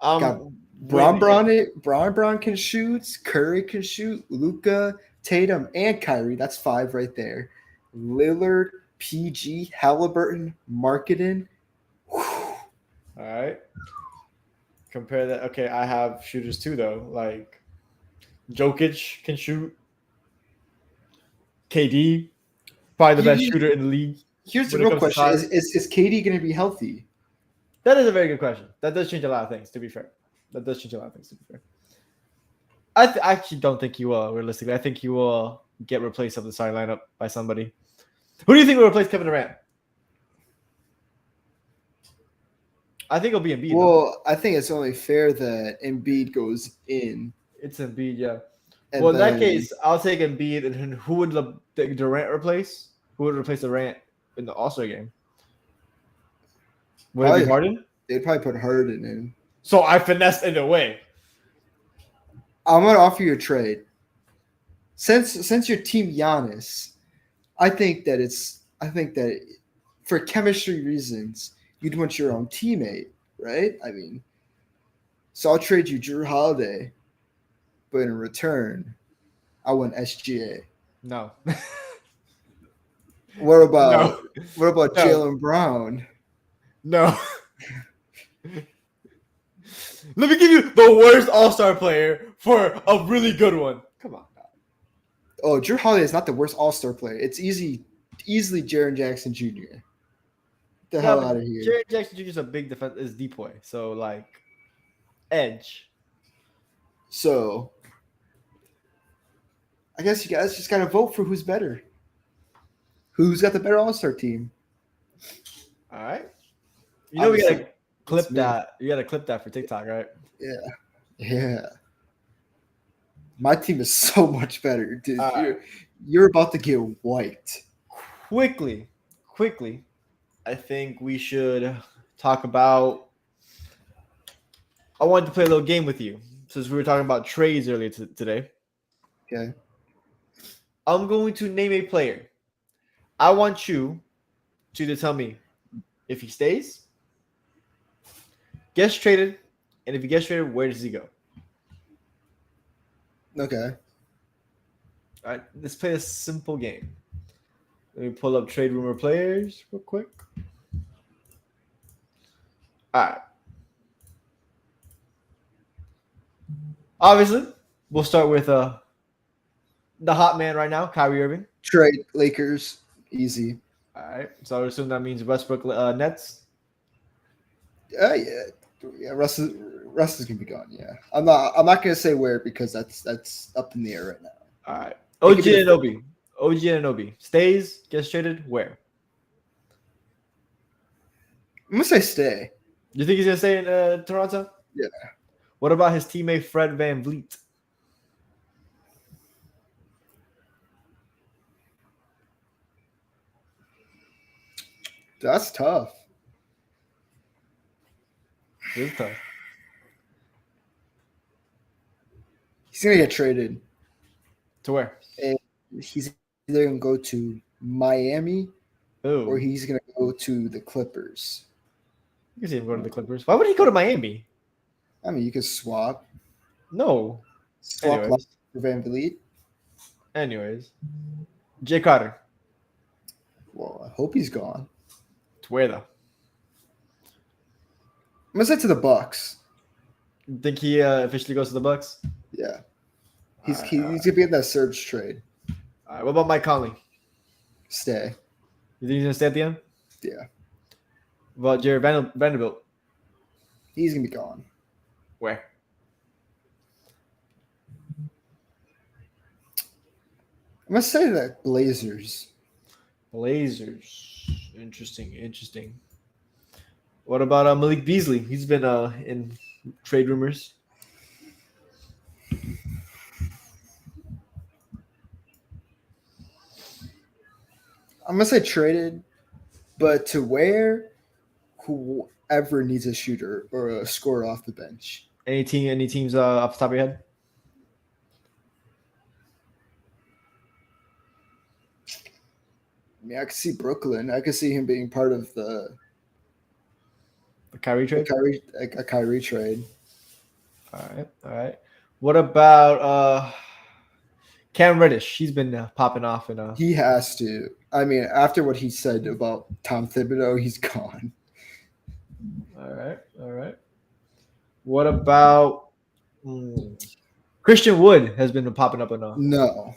[SPEAKER 1] Got Braun can shoot. Curry can shoot. Luka, Tatum, and Kyrie. That's 5 right there. Lillard, PG, Halliburton, Marketing.
[SPEAKER 2] All right. Compare that. Okay, I have shooters too, though. Like, Jokic can shoot. KD, probably the best shooter in the league.
[SPEAKER 1] Here's the real question: Is KD going to be healthy?
[SPEAKER 2] That is a very good question. That does change a lot of things. To be fair, I actually don't think he will. Realistically, I think he will get replaced of the starting lineup by somebody. Who do you think will replace Kevin Durant? I think it'll be Embiid.
[SPEAKER 1] Well, I think it's only fair that Embiid goes in.
[SPEAKER 2] It's Embiid, yeah. Well, in that case, I'll take Embiid. And who would Durant replace? Who would replace Durant in the All-Star game? Would it be Harden?
[SPEAKER 1] They'd probably put Harden in.
[SPEAKER 2] So I finessed in a way.
[SPEAKER 1] I'm going to offer you a trade. Since your team Giannis, I think that for chemistry reasons, you'd want your own teammate, right? I mean, so I'll trade you Drew Holiday, but in return, I want SGA.
[SPEAKER 2] No.
[SPEAKER 1] What about Jaylen Brown?
[SPEAKER 2] No. Let me give you the worst All-Star player for a really good one. Come on.
[SPEAKER 1] Oh, Drew Holiday is not the worst All-Star player. It's easily Jaren Jackson Jr. Get the hell out of here.
[SPEAKER 2] Jaren Jackson Jr. is a big defense, is depoy. So, like, edge.
[SPEAKER 1] So, I guess you guys just got to vote for who's better. Who's got the better All-Star team?
[SPEAKER 2] All right. You know, we got to clip that. You got to clip that for TikTok, right?
[SPEAKER 1] Yeah. My team is so much better, dude. You're about to get wiped.
[SPEAKER 2] Quickly, I think we should talk about. I wanted to play a little game with you since we were talking about trades earlier today.
[SPEAKER 1] Okay.
[SPEAKER 2] I'm going to name a player. I want you to tell me if he stays, gets traded, and if he gets traded, where does he go?
[SPEAKER 1] Okay.
[SPEAKER 2] All right, let's play a simple game. Let me pull up trade rumor players real quick. All right. Obviously, we'll start with the hot man right now, Kyrie Irving.
[SPEAKER 1] Trade Lakers, easy.
[SPEAKER 2] All right. So I would assume that means Westbrook Nets.
[SPEAKER 1] Yeah. Russ is gonna be gone. Yeah. I'm not gonna say where because that's up in the air right now.
[SPEAKER 2] All right. OG Anunoby stays, gets traded. Where?
[SPEAKER 1] I'm gonna say stay.
[SPEAKER 2] You think he's gonna stay in Toronto?
[SPEAKER 1] Yeah.
[SPEAKER 2] What about his teammate Fred VanVleet?
[SPEAKER 1] That's tough.
[SPEAKER 2] It's tough.
[SPEAKER 1] He's gonna get traded.
[SPEAKER 2] To where?
[SPEAKER 1] And he's either gonna go to Miami or he's gonna go to the Clippers.
[SPEAKER 2] You can see him go to the Clippers. Why would he go to Miami?
[SPEAKER 1] I mean, you could swap.
[SPEAKER 2] No.
[SPEAKER 1] Swap for VanVleet.
[SPEAKER 2] Anyways. Jay Crowder.
[SPEAKER 1] Well, I hope he's gone.
[SPEAKER 2] To where though?
[SPEAKER 1] I'm gonna say to the Bucks.
[SPEAKER 2] You think he officially goes to the Bucks?
[SPEAKER 1] Yeah. He's gonna be in that surge trade.
[SPEAKER 2] All right. What about Mike Conley?
[SPEAKER 1] Stay.
[SPEAKER 2] You think he's gonna stay at the end?
[SPEAKER 1] Yeah.
[SPEAKER 2] What about Jared Vanderbilt?
[SPEAKER 1] He's gonna be gone.
[SPEAKER 2] Where?
[SPEAKER 1] I'm gonna say that Blazers.
[SPEAKER 2] Interesting. What about Malik Beasley? He's been in trade rumors.
[SPEAKER 1] I'm gonna say traded, but to where whoever needs a shooter or a scorer off the bench.
[SPEAKER 2] Any teams off the top of your head?
[SPEAKER 1] I mean, I could see Brooklyn. I could see him being part of the
[SPEAKER 2] Kyrie trade.
[SPEAKER 1] A Kyrie trade.
[SPEAKER 2] All right. What about Cam Reddish? He's been popping off in
[SPEAKER 1] He has to. I mean, after what he said about Tom Thibodeau, he's gone.
[SPEAKER 2] All right. What about Christian Wood? Has been popping up enough.
[SPEAKER 1] No.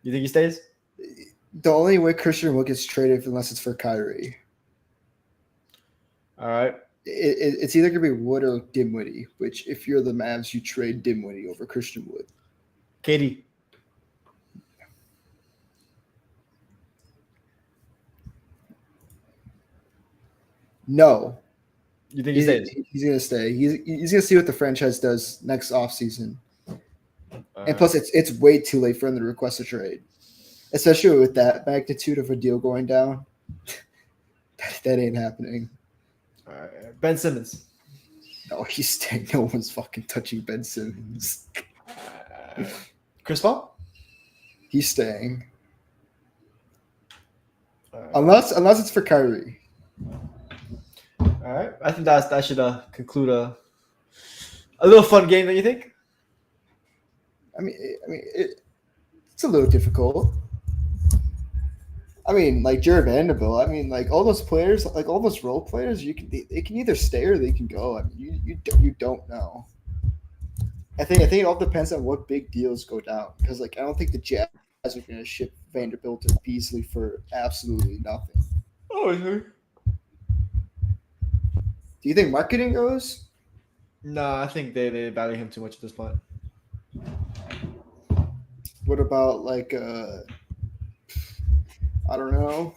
[SPEAKER 2] You think he stays?
[SPEAKER 1] The only way Christian Wood gets traded unless it's for Kyrie.
[SPEAKER 2] All right.
[SPEAKER 1] It's either going to be Wood or Dinwiddie, which if you're the Mavs, you trade Dinwiddie over Christian Wood.
[SPEAKER 2] KD.
[SPEAKER 1] No.
[SPEAKER 2] You think he stays?
[SPEAKER 1] He's going to stay. He's going to see what the franchise does next offseason. And plus, it's way too late for him to request a trade, especially with that magnitude of a deal going down. that ain't happening.
[SPEAKER 2] All right. Ben Simmons.
[SPEAKER 1] No, he's staying. No one's fucking touching Ben Simmons.
[SPEAKER 2] Chris Paul.
[SPEAKER 1] He's staying. Unless it's for Kyrie.
[SPEAKER 2] All right. I think that should conclude a little fun game. Don't you think?
[SPEAKER 1] I mean, it's a little difficult. I mean, like Jared Vanderbilt. I mean, like all those players, like all those role players, they can either stay or they can go. I mean, you don't know. I think it all depends on what big deals go down because, like, I don't think the Jazz are going to ship Vanderbilt to Beasley for absolutely nothing.
[SPEAKER 2] Oh, sure.
[SPEAKER 1] Do you think marketing goes?
[SPEAKER 2] No, I think they value him too much at this point.
[SPEAKER 1] What about like I don't know.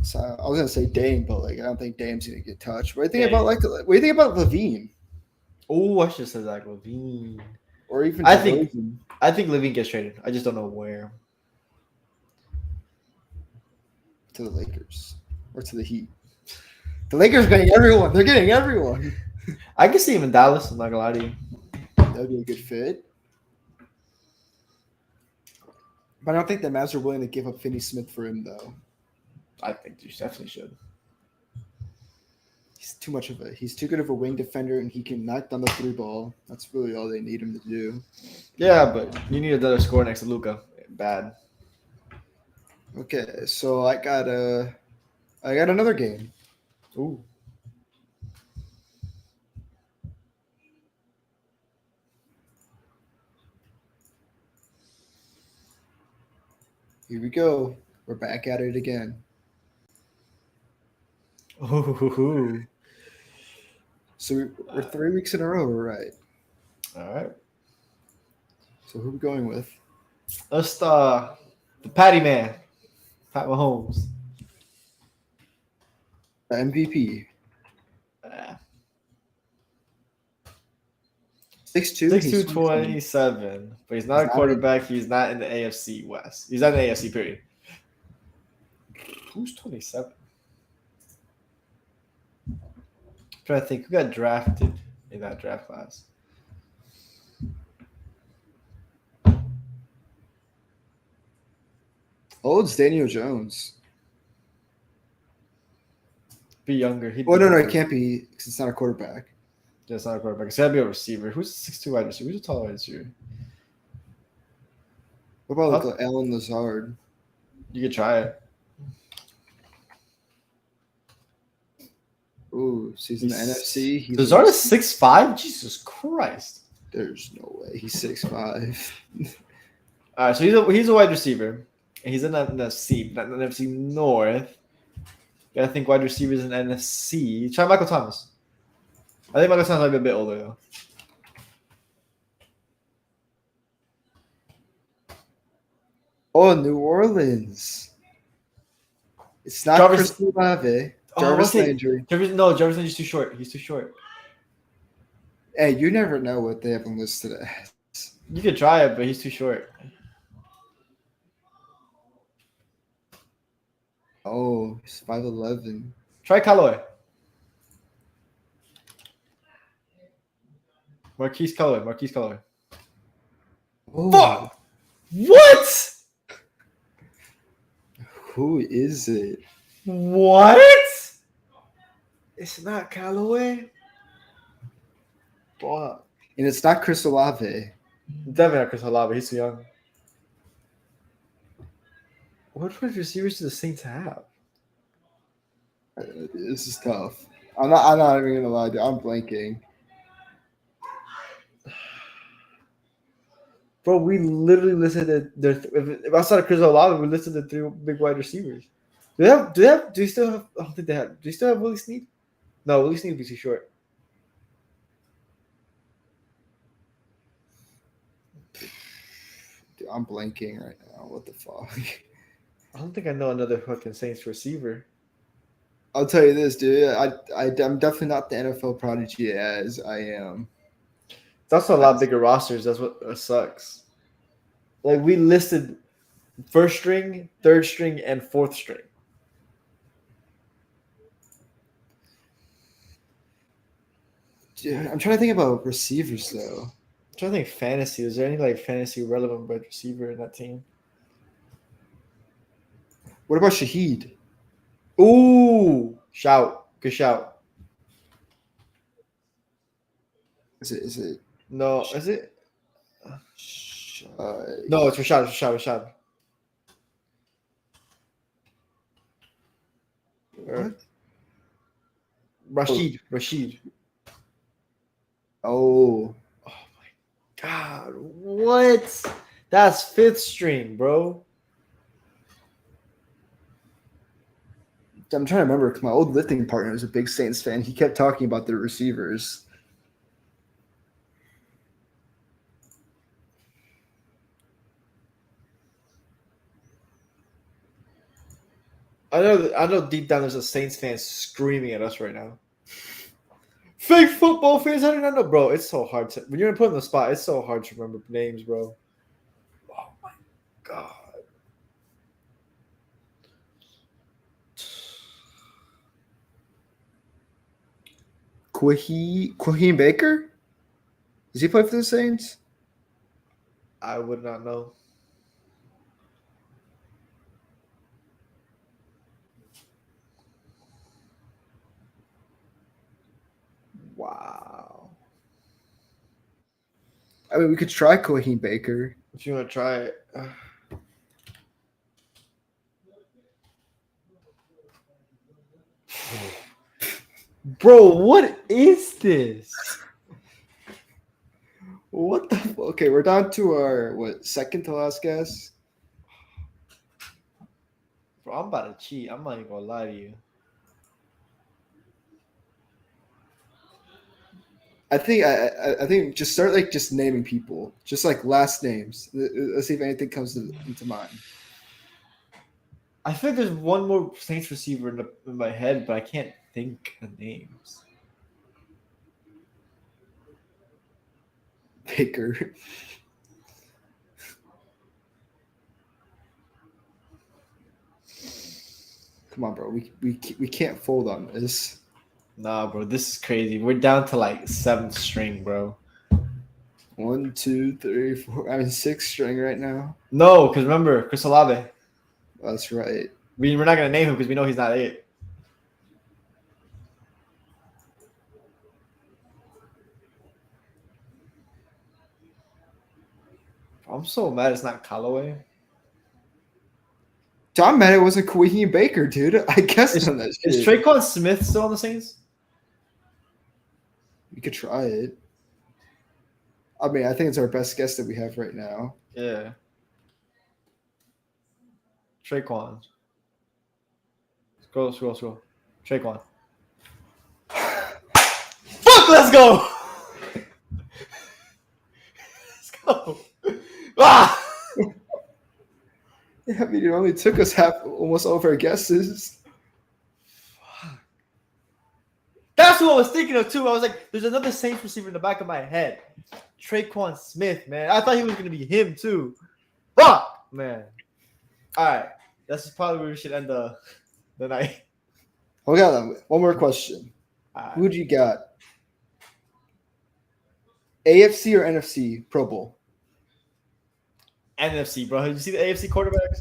[SPEAKER 1] So I was gonna say Dame, but like I don't think Dame's gonna get touched. What do you think about what do you think about Levine?
[SPEAKER 2] Oh, I should have said Zach Levine.
[SPEAKER 1] Or even
[SPEAKER 2] I think Levine gets traded. I just don't know where.
[SPEAKER 1] To the Lakers or to the Heat. The Lakers are getting everyone. They're getting everyone.
[SPEAKER 2] I can see him in Dallas. I'm not gonna lie to you.
[SPEAKER 1] That'd be a good fit. But I don't think the Mavs are willing to give up Finney Smith for him, though.
[SPEAKER 2] I think you definitely should.
[SPEAKER 1] He's too good of a wing defender, and he can knock down the three ball. That's really all they need him to do.
[SPEAKER 2] Yeah, but you need another score next to Luka. Bad.
[SPEAKER 1] Okay, so I got another game.
[SPEAKER 2] Ooh.
[SPEAKER 1] Here we go. We're back at it again.
[SPEAKER 2] Ooh.
[SPEAKER 1] So we're 3 weeks in a row, right?
[SPEAKER 2] All right.
[SPEAKER 1] So who are we going with?
[SPEAKER 2] Let's the Patty Man, Pat Mahomes.
[SPEAKER 1] The MVP. 6'2".
[SPEAKER 2] 6'2", 27. But he's not a quarterback. He's not in the AFC West. He's not in the AFC, period. Who's 27? I'm trying to think. Who got drafted in that draft class?
[SPEAKER 1] Oh, it's Daniel Jones.
[SPEAKER 2] Be younger.
[SPEAKER 1] No, it can't be because it's not a quarterback.
[SPEAKER 2] Yeah, it's not a quarterback. It's got to be a receiver. Who's a 6'2" wide receiver? Who's a tall wide receiver?
[SPEAKER 1] What about like Alan Lazard?
[SPEAKER 2] You could try it.
[SPEAKER 1] Ooh, so he's in the NFC.
[SPEAKER 2] Lazard is 6'5"? Jesus Christ.
[SPEAKER 1] There's no way. He's 6'5".
[SPEAKER 2] All right, so he's a wide receiver. And he's in the NFC, not the NFC North. I think wide receivers in NFC. Try Michael Thomas. I think Michael Thomas might be a bit older, though.
[SPEAKER 1] Oh, New Orleans. It's not Chris Olave. Jarvis Landry.
[SPEAKER 2] Jarvis Landry's too short. He's too short.
[SPEAKER 1] Hey, you never know what they have him listed as.
[SPEAKER 2] You could try it, but he's too short.
[SPEAKER 1] Oh, he's 5'11".
[SPEAKER 2] Try Callaway. Marquise Callaway.
[SPEAKER 1] Oh,
[SPEAKER 2] Fuck! What?
[SPEAKER 1] who is it?
[SPEAKER 2] What? It's not Callaway. Fuck.
[SPEAKER 1] And it's not Chris Olave.
[SPEAKER 2] Definitely not Chris Olave. He's too young. What receivers do the Saints have?
[SPEAKER 1] This is tough. I'm not even gonna lie, dude. I'm blanking.
[SPEAKER 2] Bro, we literally listed if outside of Chris Olave, we listed the 3 big wide receivers. Do you still have? I don't think they have. Do you still have Willie Snead? No, Willie Snead would be too short.
[SPEAKER 1] Dude, I'm blanking right now. What the fuck?
[SPEAKER 2] I don't think I know another fucking Saints receiver.
[SPEAKER 1] I'll tell you this, dude. I'm definitely not the NFL prodigy as I am.
[SPEAKER 2] It's also a lot bigger rosters. That's what sucks. Like we listed first string, third string, and fourth string.
[SPEAKER 1] Dude, I'm trying to think about receivers though.
[SPEAKER 2] I'm trying to think fantasy. Is there any like fantasy relevant wide receiver in that team?
[SPEAKER 1] What about Shaheed?
[SPEAKER 2] Ooh, shout. Good shout.
[SPEAKER 1] Is it?
[SPEAKER 2] No, is it?
[SPEAKER 1] Uh,
[SPEAKER 2] No, it's Rashad.
[SPEAKER 1] what?
[SPEAKER 2] Rashid.
[SPEAKER 1] Oh,
[SPEAKER 2] God, what? That's fifth string, bro.
[SPEAKER 1] I'm trying to remember because my old lifting partner was a big Saints fan. He kept talking about their receivers.
[SPEAKER 2] I know deep down there's a Saints fan screaming at us right now. Fake football fans, I do not know, bro. It's so hard to when you're put in the spot. It's so hard to remember names, bro. Oh my god.
[SPEAKER 1] Quaheen Baker? Does he play for the Saints?
[SPEAKER 2] I would not know. Wow.
[SPEAKER 1] I mean, we could try Quaheen Baker.
[SPEAKER 2] If you want to try it. Bro, what is this?
[SPEAKER 1] What the? Okay, we're down to our second to last guess.
[SPEAKER 2] Bro, I'm about to cheat. I'm not even gonna lie to you.
[SPEAKER 1] I think just start like just naming people, just like last names. Let's see if anything comes into mind.
[SPEAKER 2] I think there's one more Saints receiver in my head, but I can't think the names.
[SPEAKER 1] Baker. Come on, bro. We can't fold on this.
[SPEAKER 2] Nah, bro, this is crazy. We're down to like 7th string, bro.
[SPEAKER 1] 1, 2, 3, 4. I'm in 6th string right now.
[SPEAKER 2] No, because remember, Chris Olave.
[SPEAKER 1] That's right.
[SPEAKER 2] We're not going to name him because we know he's not it. I'm so mad it's not Callaway.
[SPEAKER 1] I'm mad it wasn't Quaheen Baker, dude. I guessed on that shit.
[SPEAKER 2] Is Traquan Smith still on the Saints?
[SPEAKER 1] We could try it. I mean, I think it's our best guess that we have right now.
[SPEAKER 2] Yeah. Traquan. Scroll. Traquan. Fuck, let's go! Let's go. Ah!
[SPEAKER 1] Yeah, I mean, it only took us almost all of our guesses.
[SPEAKER 2] That's what I was thinking of, too. I was like, there's another Saints receiver in the back of my head. Traquan Smith, man. I thought he was going to be him, too. Fuck, man. All right. That's probably where we should end the Then I.
[SPEAKER 1] Oh, we got one more question.
[SPEAKER 2] Uh,
[SPEAKER 1] Who'd you got? AFC or NFC Pro Bowl?
[SPEAKER 2] NFC, bro. Did you see the AFC quarterbacks?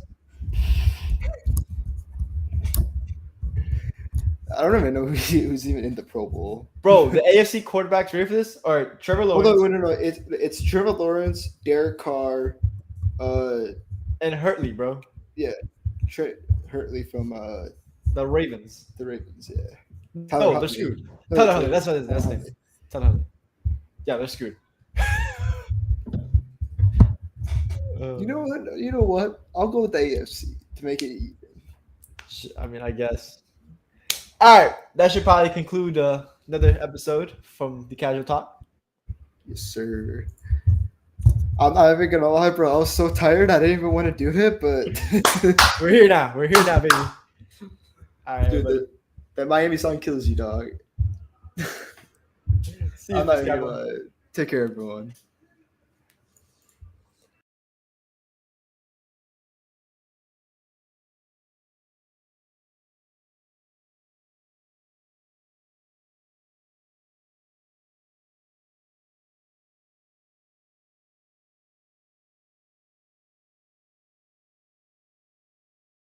[SPEAKER 1] I don't even know who's even in the Pro Bowl.
[SPEAKER 2] Bro, the AFC quarterbacks, ready for this? All right, Trevor
[SPEAKER 1] Hold
[SPEAKER 2] Lawrence
[SPEAKER 1] on, no. It's Trevor Lawrence, Derek Carr,
[SPEAKER 2] and Hurtley, bro.
[SPEAKER 1] Hurtley from
[SPEAKER 2] The Ravens.
[SPEAKER 1] the Ravens. Yeah.
[SPEAKER 2] No,
[SPEAKER 1] Huntley.
[SPEAKER 2] they're screwed.
[SPEAKER 1] No,
[SPEAKER 2] Tyler
[SPEAKER 1] Tyler-
[SPEAKER 2] Huntley. That's what it is. That's the name. Tyler Huntley. Yeah, they're screwed.
[SPEAKER 1] You know what? You know what? I'll go with the AFC to make it even.
[SPEAKER 2] I mean, I guess. All right, that should probably conclude another episode from the Casual Talk.
[SPEAKER 1] Yes, sir. I'm not even gonna lie, bro. I was so tired. I didn't even want to do it, but
[SPEAKER 2] We're here now. We're here now, baby. All right,
[SPEAKER 1] dude, that Miami song kills you, dog.
[SPEAKER 2] see you
[SPEAKER 1] I'm not
[SPEAKER 2] next
[SPEAKER 1] even
[SPEAKER 2] time.
[SPEAKER 1] gonna lie. Take care, everyone.